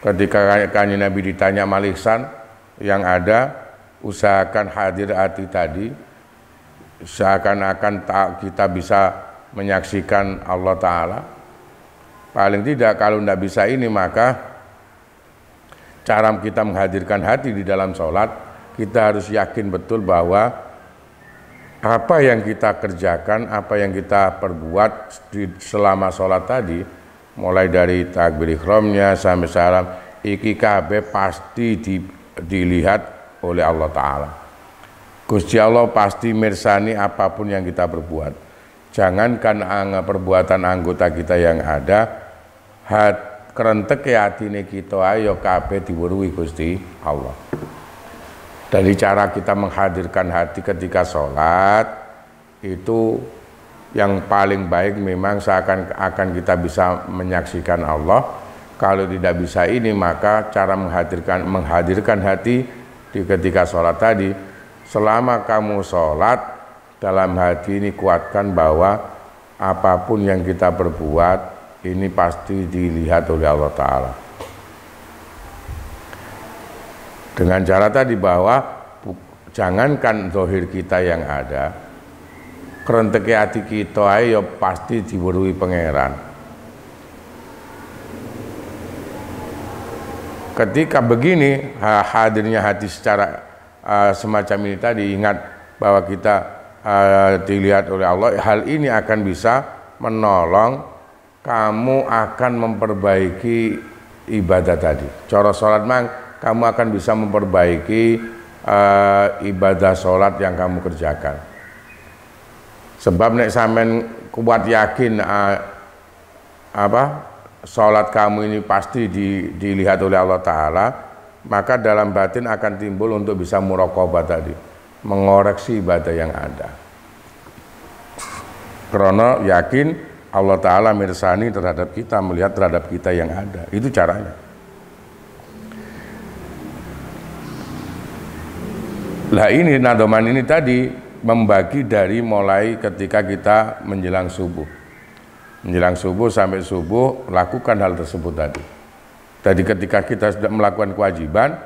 Ketika Kanjeng Nabi ditanya Mal-Ihsan, yang ada usahakan hadir hati tadi, seakan-akan kita bisa menyaksikan Allah Ta'ala. Paling tidak kalau tidak bisa ini, maka cara kita menghadirkan hati di dalam sholat, kita harus yakin betul bahwa apa yang kita kerjakan, apa yang kita perbuat selama sholat tadi, mulai dari takbir ihramnya sampai salam, iki kabeh pasti dilihat oleh Allah Ta'ala. Gusti Allah pasti mirsani apapun yang kita perbuat. Jangankan perbuatan anggota kita yang ada, kerentek hatine kita ayo kabeh diweruhi Gusti Allah. Dari cara kita menghadirkan hati ketika sholat, itu yang paling baik memang seakan-akan kita bisa menyaksikan Allah. Kalau tidak bisa ini, maka cara menghadirkan hati di ketika sholat tadi, selama kamu sholat, dalam hati ini kuatkan bahwa apapun yang kita perbuat ini pasti dilihat oleh Allah Ta'ala. Dengan cara tadi bahwa jangankan zahir kita yang ada, kerenteke hati kita ayo pasti diweruhi Pangeran. Ketika begini hadirnya hati secara semacam ini tadi, ingat bahwa kita dilihat oleh Allah, hal ini akan bisa menolong kamu akan memperbaiki ibadah tadi. Cara sholat mang, kamu akan bisa memperbaiki ibadah sholat yang kamu kerjakan. Sebab nek sampean kuat yakin sholat kamu ini pasti dilihat oleh Allah Ta'ala, maka dalam batin akan timbul untuk bisa muraqabah tadi, mengoreksi ibadah yang ada. Karena yakin Allah Ta'ala mirsani terhadap kita, melihat terhadap kita yang ada. Itu caranya. Lah ini nadoman ini tadi membagi dari mulai ketika kita menjelang subuh. Menjelang subuh sampai subuh lakukan hal tersebut tadi. Tadi ketika kita sudah melakukan kewajiban,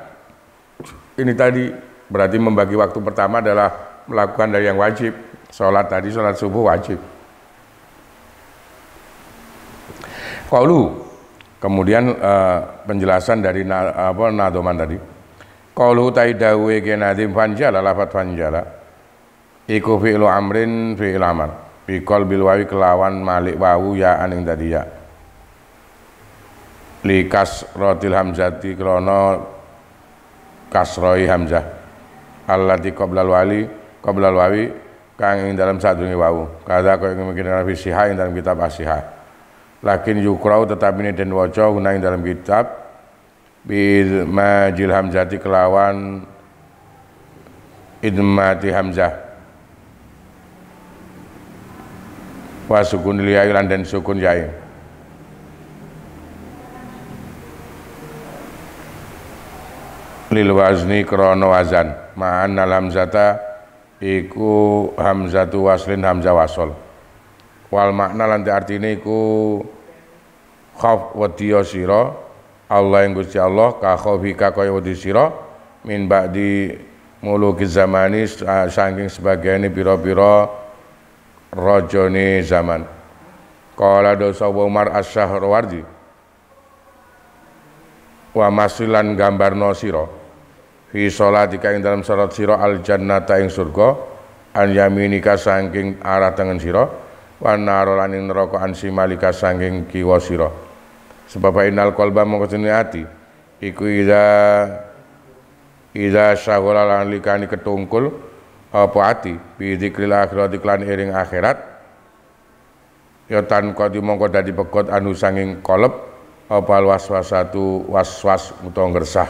ini tadi berarti membagi waktu pertama adalah melakukan dari yang wajib. Sholat tadi, sholat subuh wajib. Qaulu, kemudian penjelasan dari nadoman tadi. Qaulu taidawe kenadim fanjala, lafat fanjala iku fi'lu amrin fi'il amar bikol bilwawi kelawan malik wawu ya aning tadi ya likas rotil hamzati krono kasroi hamzah allati qoblal wawi kang ing dalam sadurunge wawu kada kaya ngene fisihah ing dalam kitab asihah lakin yukrau tetapi ini den waca guna ing dalam kitab bil majil hamzati kelawan idmati hamzah wa sukun liyai lan den sukun yai lil wazni krana wazan ma'anna hamzata iku hamzatu waslin hamzah wasol wal makna lan artine iku khauf wadiya sira Allah yang Gusti Allah ka khaufika kaya wedi sira min ba'di muluki zamani saking sebagiane pira-pira rajane zaman. Qala dosa Umar Asy-Syahrawardi wa masilan gambarno sira fi sholatika ing dalam salat sira al jannata ing surga an yaminika saking arah tengen sira wa nar lan ing neraka an simalika saking kiwa sira. Sebab innal qalba mongko ati iku iza syaghala lan likani ketungkul apa ati bi dzikril akhirat iklan iring akhirat ya tan kok dimongko dadi pekot anu sanging kolep apa waswasatu waswas utawa ngersah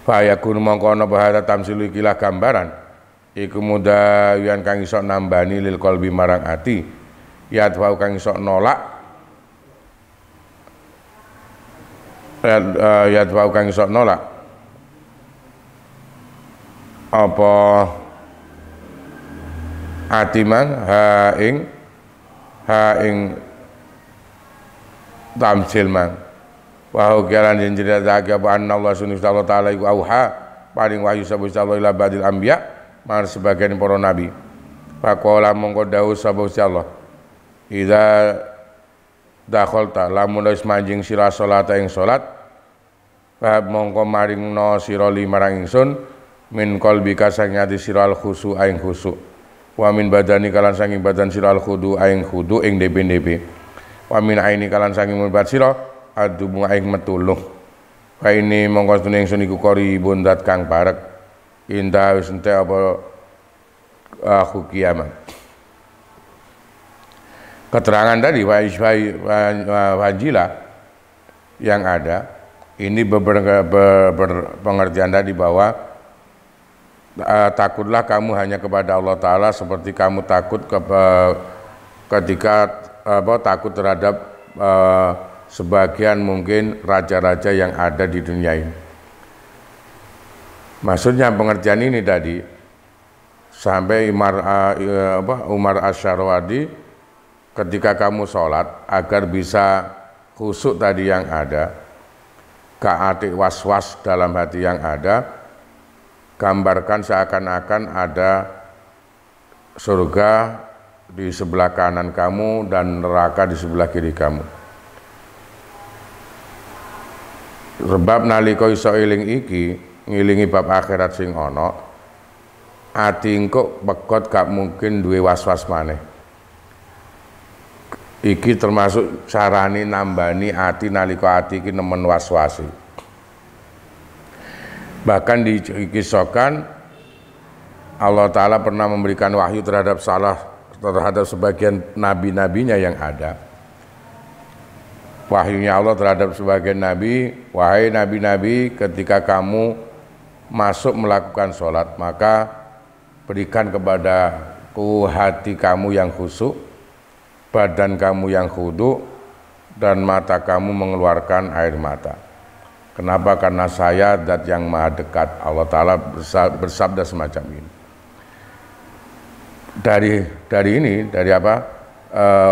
fa yakun mongko ana bahasa tamsil ikilah gambaran iku mudawiyan kang iso nambani lil qalbi marang ati yadwa kang iso nolak yadwa kang iso nolak apa ati man ha ing tamsil man wa hukiran jenjeriake apa anna Allah subhanahu wa ta'ala iku auha paring wahyu sapa Allah ila badil anbiya mar sebagian para nabi faqala mongko dawuh sapa Allah idza dakhalta lamun wis manjing sira salat ing salat fa mongko maringno sira limarang ingsun min qalbika sang ati sira al khusu ing khusu wa min badani kalan saking badan sira al khudu ing khudu ing dp wa min aini kalan saking mripat sira adu ing metuluh wa ini mongko sedune ingsun iku qaribun dat kang parek indah wis entek apa aku kiamat. Keterangan tadi wajilah yang ada ini pengertian tadi bahwa takutlah kamu hanya kepada Allah Ta'ala seperti kamu takut ketika takut terhadap sebagian mungkin raja-raja yang ada di dunia ini. Maksudnya pengertian ini tadi sampai Umar Asyarwadi ketika kamu sholat agar bisa khusyuk tadi yang ada, kaatik was-was dalam hati yang ada, gambarkan seakan-akan ada surga di sebelah kanan kamu dan neraka di sebelah kiri kamu. Sebab nalika iso eling iki ngilingi bab akhirat sing ana ati engko bekot gak mungkin duwe was-was maneh. Iki termasuk carane nambani ati nalika ati iki nemen was-wasi. Bahkan dikisahkan Allah Ta'ala pernah memberikan wahyu terhadap sebagian nabi-nabinya yang ada. Wahyunya Allah terhadap sebagian nabi, wahai nabi-nabi, ketika kamu masuk melakukan sholat, maka berikan kepadaku hati kamu yang khusyuk, badan kamu yang khudu, dan mata kamu mengeluarkan air mata. Kenapa? Karena saya zat yang maha dekat. Allah Ta'ala bersabda semacam ini. Dari apa?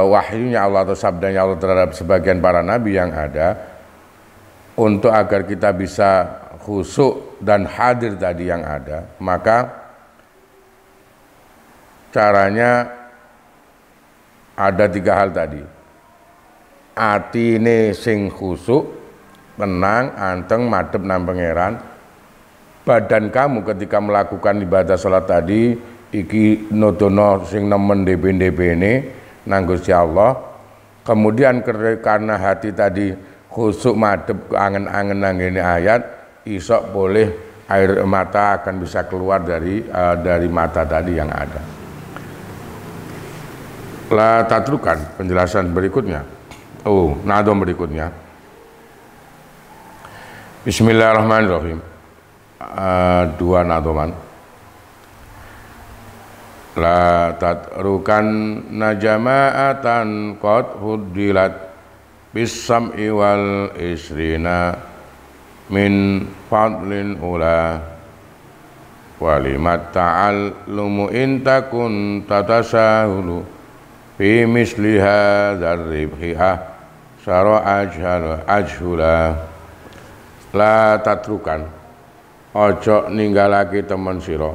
Wahyunya Allah atau sabdanya Allah terhadap sebagian para nabi yang ada untuk agar kita bisa khusyuk dan hadir tadi yang ada, maka caranya ada 3 hal tadi. Atine sing khusyuk, tenang, anteng, madhep nang pangeran. Badan kamu ketika melakukan ibadah salat tadi iki nudono sing nemen DP-DP nang Gusti Allah. Kemudian karena hati tadi khusyuk madhep angen-angen nang ngene ayat, isok boleh air mata akan bisa keluar dari mata tadi yang ada. La tatrukan penjelasan berikutnya. Nadom berikutnya. Bismillahirrahmanirrahim. 2 nadoman. La tatrukan najama'atan qad huddilat bis-sam'i wal isrina min fadlin ula walimat ta'allumu intakun tatasahulu fi misliha dzarribhiyah syara ajhula. La tatrukan ojo ninggalake temen sira.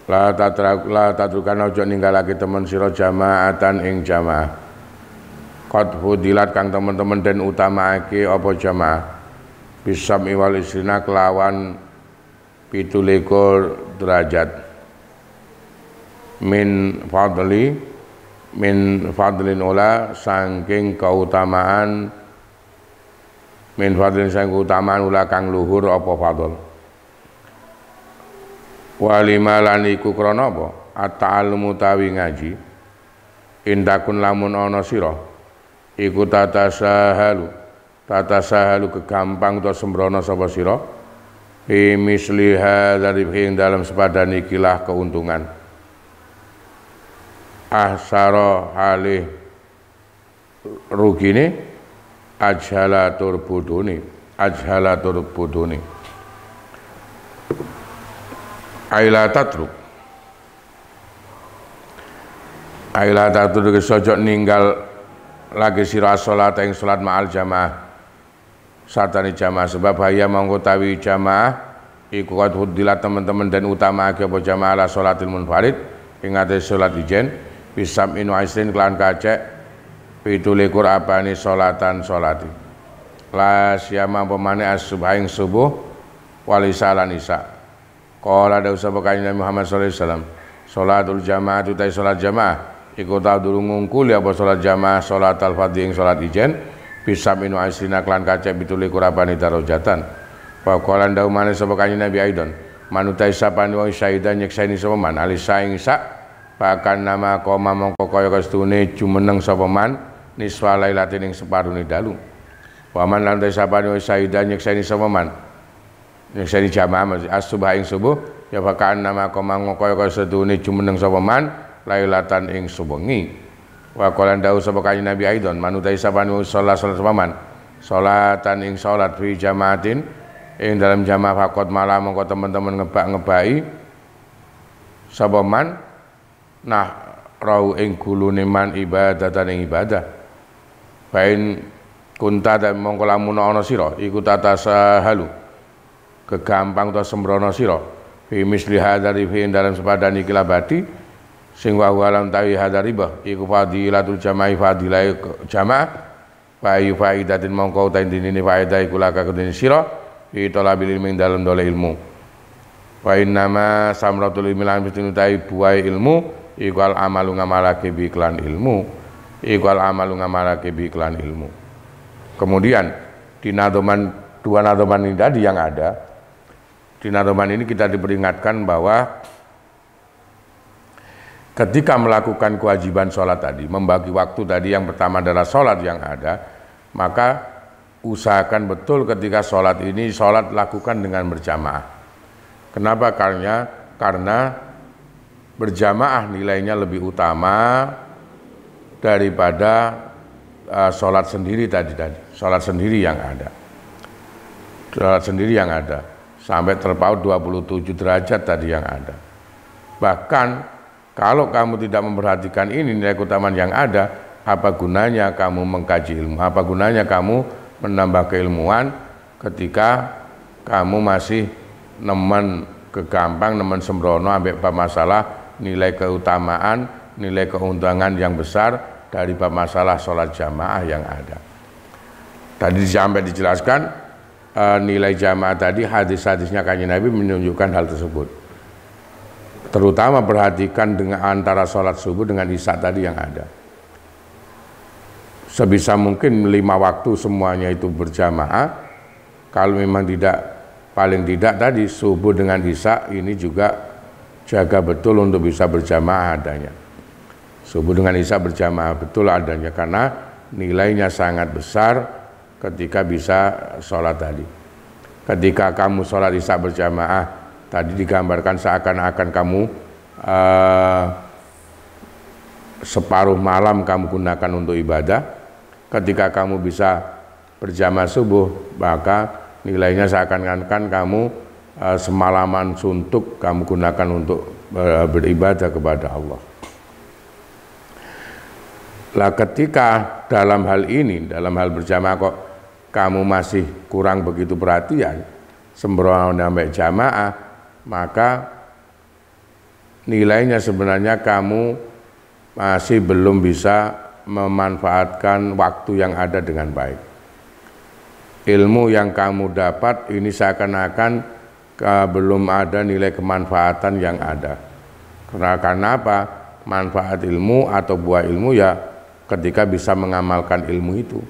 La tatrukan ojo ninggalake temen sira jamaatan ing jamaah. Qad hudilat kang temen-temen den utamaake apa jamaah. Bisam iwal isrina kelawan 17 derajat. Min fadlin ula saking keutamaan ula kang luhur apa fadl. Walima lan iku krana apa? At-ta'allumu tawi ngaji. Indakun lamun ana sira iku tatasahalu kegampang utawa sembrono sapa sira fi misli hadzal ing dalam sepadani ikilah keuntungan ahsara halih rugine ajhalatur buduni aila tatruk sojok ninggal lagi sira salat ing salat ma'al jamaah sartani jamaah sebab haya mongko tawi jamaah iku qad hudilat teman-teman dan utama apa jamaah la salatil munfarid ing ate salat ijen bisam inu aisin kelan kacek pitulikur apane salatan salati la siyama pemane as-subhaing subuh walisalan isa qala da usah kanjeng Muhammad sallallahu alaihi wasallam salatul jamaah utai salat jamaah iku ta durung ngungkul apa salat jamaah salat al-fardhi ing salat ijen bisam inu aisina klan kacek pitulikur apane darajatan wa qala ndau maneh sapa kanjeng Nabi aidon manutai sapane wong syaidan nyekseni sapa man alisa ing sak pakan nama koma mongko kaya kastune jumeneng sapa man niswa lailatin ing separone dalu waman lantai sapane wong syaidan nyekseni sapa man nyekseni jamaah as-subha ing subuh ya pakan nama koma mongko kaya kastune jumeneng sapa man lailatan ing subengi wa qala dawu sapa kanjeng Nabi aidon manutai sapane salat sapa man salatan ing salat fi jamaatin ing dalam jamaah fakot malam mongko teman-teman ngebak-ngebaki sapa man nah rau ing gulune man ibadatan ing ibadah bain kunta dan mongko lamun ana sira iku tatasahalu kegampang to sembrono sira fi misli hadzari fi dalam sepadan iki labati sing wa alam tawi hadaribah iku fadilatul jamaah fadilah jamaah wa faidatin mongko ta intine faedah iku laka kedene sira fi talabil ilmi dalam dole ilmu wa innama samratul ilmi lan pinutai buai ilmu iku al amalu ngamalake bi iklan ilmu kemudian di nadoman dua nadoman ini tadi yang ada di nadoman ini kita diperingatkan bahwa ketika melakukan kewajiban sholat tadi, membagi waktu tadi yang pertama adalah sholat yang ada, maka usahakan betul ketika sholat ini, sholat lakukan dengan berjamaah. Kenapa? Karena berjamaah nilainya lebih utama daripada sholat sendiri tadi. Sholat sendiri yang ada. Sampai terpaut 27 derajat tadi yang ada. Bahkan kalau kamu tidak memperhatikan ini nilai keutamaan yang ada, apa gunanya kamu mengkaji ilmu? Apa gunanya kamu menambah keilmuan ketika kamu masih nemen kegampang, nemen sembrono ambek bab masalah nilai keutamaan, nilai keuntungan yang besar dari bab masalah sholat jamaah yang ada. Tadi sampai dijelaskan nilai jamaah tadi, hadis-hadisnya kanjeng Nabi menunjukkan hal tersebut. Terutama perhatikan dengan antara sholat subuh dengan isya tadi yang ada. Sebisa mungkin 5 waktu semuanya itu berjamaah. Kalau memang paling tidak tadi subuh dengan isya ini juga jaga betul untuk bisa berjamaah adanya. Subuh dengan isya berjamaah betul adanya karena nilainya sangat besar ketika bisa sholat tadi. Ketika kamu sholat isya berjamaah tadi digambarkan seakan-akan kamu separuh malam kamu gunakan untuk ibadah. Ketika kamu bisa berjamaah subuh, maka nilainya seakan-akan kamu semalaman suntuk kamu gunakan untuk beribadah kepada Allah. Lah ketika dalam hal ini, dalam hal berjamaah kok kamu masih kurang begitu perhatian, sembrono sampai jamaah, maka nilainya sebenarnya kamu masih belum bisa memanfaatkan waktu yang ada dengan baik. Ilmu yang kamu dapat ini seakan-akan belum ada nilai kemanfaatan yang ada. Karena apa? Manfaat ilmu atau buah ilmu ya ketika bisa mengamalkan ilmu itu.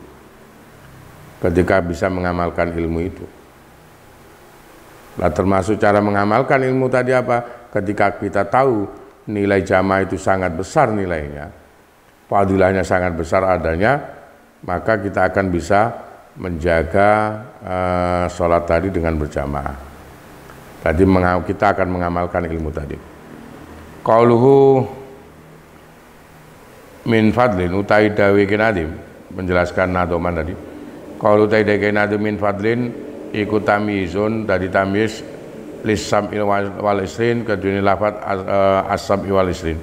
Nah, termasuk cara mengamalkan ilmu tadi apa? Ketika kita tahu nilai jamaah itu sangat besar nilainya, fadilahnya sangat besar adanya, maka kita akan bisa menjaga sholat tadi dengan berjamaah. Tadi kita akan mengamalkan ilmu tadi. Qauluhu min fadlin utai dawe kinadim menjelaskan nadoman tadi. Qaulu utai dawe kinadim min fadlin iku tamyizun dari tamyiz lisam wal isrin kedune lafat asam wal isrin.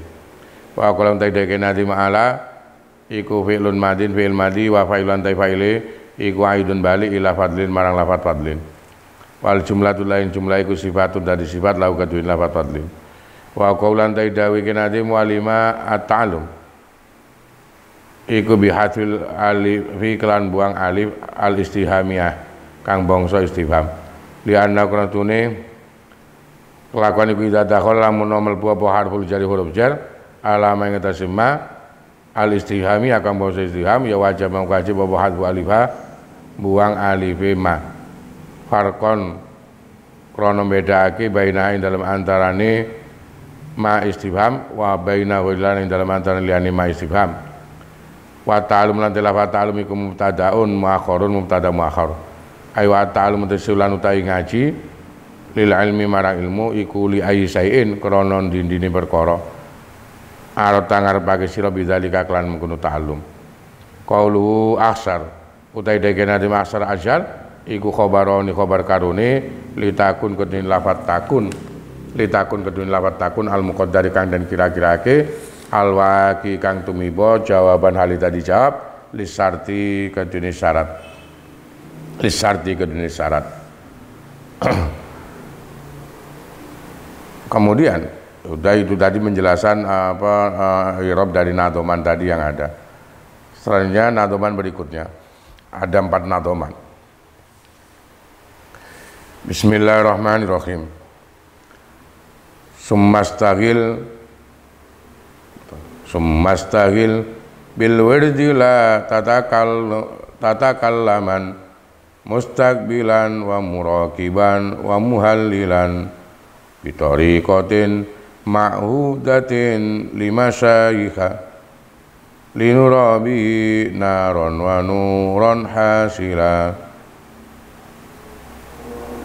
Wa qalu utai dawe kinadim ala iku fi'lun madin fi'il madi wa fa'ilan ta fa'ile iku aidun bali ila fadlin marang lafat fadlin. Wal jumlatul lain jumlah iku sifatun dari sifat lahu kadune lafat fadlin. Wa qaulan ta dawe kinadim walima at-ta'allum iku bihadfil alif fi kelan buang alif al istihamiyah kang bangsa istifham li anna kunatune kelakuan iku idza dakhala lamun mlebu apa harful jari huruf jar alama ing tasimma al istihamiyah kang bangsa istifham ya wajib apa hadfu alifah buang alif ma farqon krana bedakake baina ing dalam antarane ma istifham wa baina lan ing dalam antarane liyane ma istifham. Wa ta'allum lan tilafat ta'allum iku mubtadaun muakhirun mubtada muakhir. Ay wa ta'allum tasulan utawi ngaji lil ilmi marang ilmu iku li ayi sain krana ndine perkara. Arep tangarepake sira bidzalika kelan mengkono ta'allum. Qaulu aksar utawi dekene aksar ajar iku khabaroni khabar karone litakun kedune lafat takun litakun kedune lafat takun al muqaddari kang den kira-kirake alwaki kang tumiba jawaban hal tadi jawab lisarti kedune syarat lisarti kedune syarat. Kemudian udah itu tadi penjelasan i'rab dari nadoman tadi yang ada. Selanjutnya nadoman berikutnya ada 4 nadoman. Bismillahirrahmanirrahim. Summastagil bil wirdi la tatakallaman mustaqbilan wa muraqiban wa muhallilan bitariqatin ma'hudatin limasyayikha linurabi naron wa nuron hasila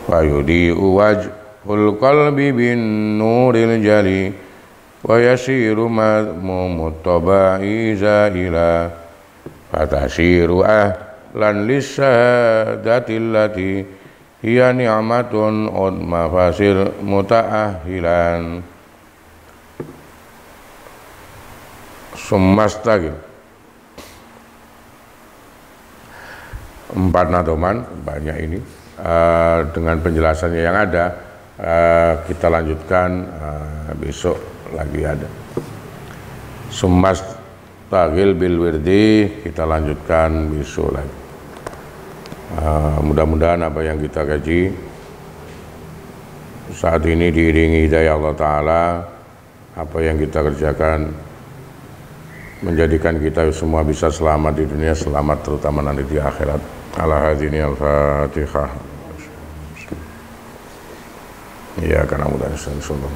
wa yudi'u wajhul qalbi bin nuril jali wa yasiru madmumut tabai zaila fatasiru ahlan lisadatil lati hiya ni'matun ud mafasil muta'ahilan. Summastagil 4 nadoman banyak ini dengan penjelasannya yang ada kita lanjutkan besok lagi ada. Summastagil bil wirdi kita lanjutkan besok lagi. Mudah-mudahan apa yang kita kaji saat ini diiringi hidayah Allah Ta'ala, apa yang kita kerjakan menjadikan kita semua bisa selamat di dunia, selamat terutama nanti di akhirat. Ala hadini al-Fatihah. Ya karena mudah insyaallah.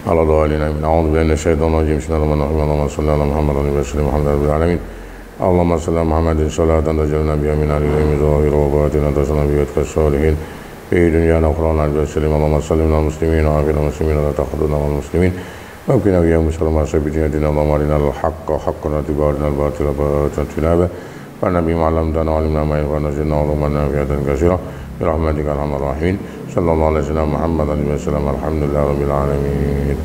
Allah doalina min a'udzu billahi minasyaitonir rajim. Bismillahirrahmanirrahim. Allahumma shalli ala Muhammad wa sallim alhamdulillahi alamin. Allahumma shalli ala Muhammadin salatan taj'alna biha min al-ilmi zahira wa batinan tasna biha kas-salihin fi dunyana wa akhirana bi sallim. Allahumma sallim ala muslimin wa afina muslimin wa taqadduna wal muslimin. Wa qina ya musallama sayyidina Allahumma arina al-haqqa haqqan wa tibarina al-batila batilan wa nabi ma'lam dana alimna ma yanfa'una zidna ulumana nafi'atan katsira bi rahmatika arhamar rahimin. Sallallahu alaihi wasallam Muhammad alaihi wasallam alhamdulillahi rabbil alamin.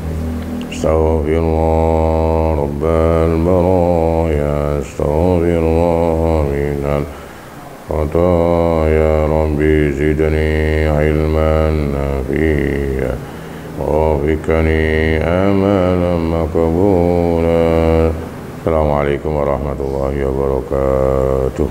Astaghfirullah rabbal baraya astaghfirullah minal khataya rabbi zidni ilman nafi'a wafikani amalan maqbula. Assalamualaikum warahmatullahi wabarakatuh.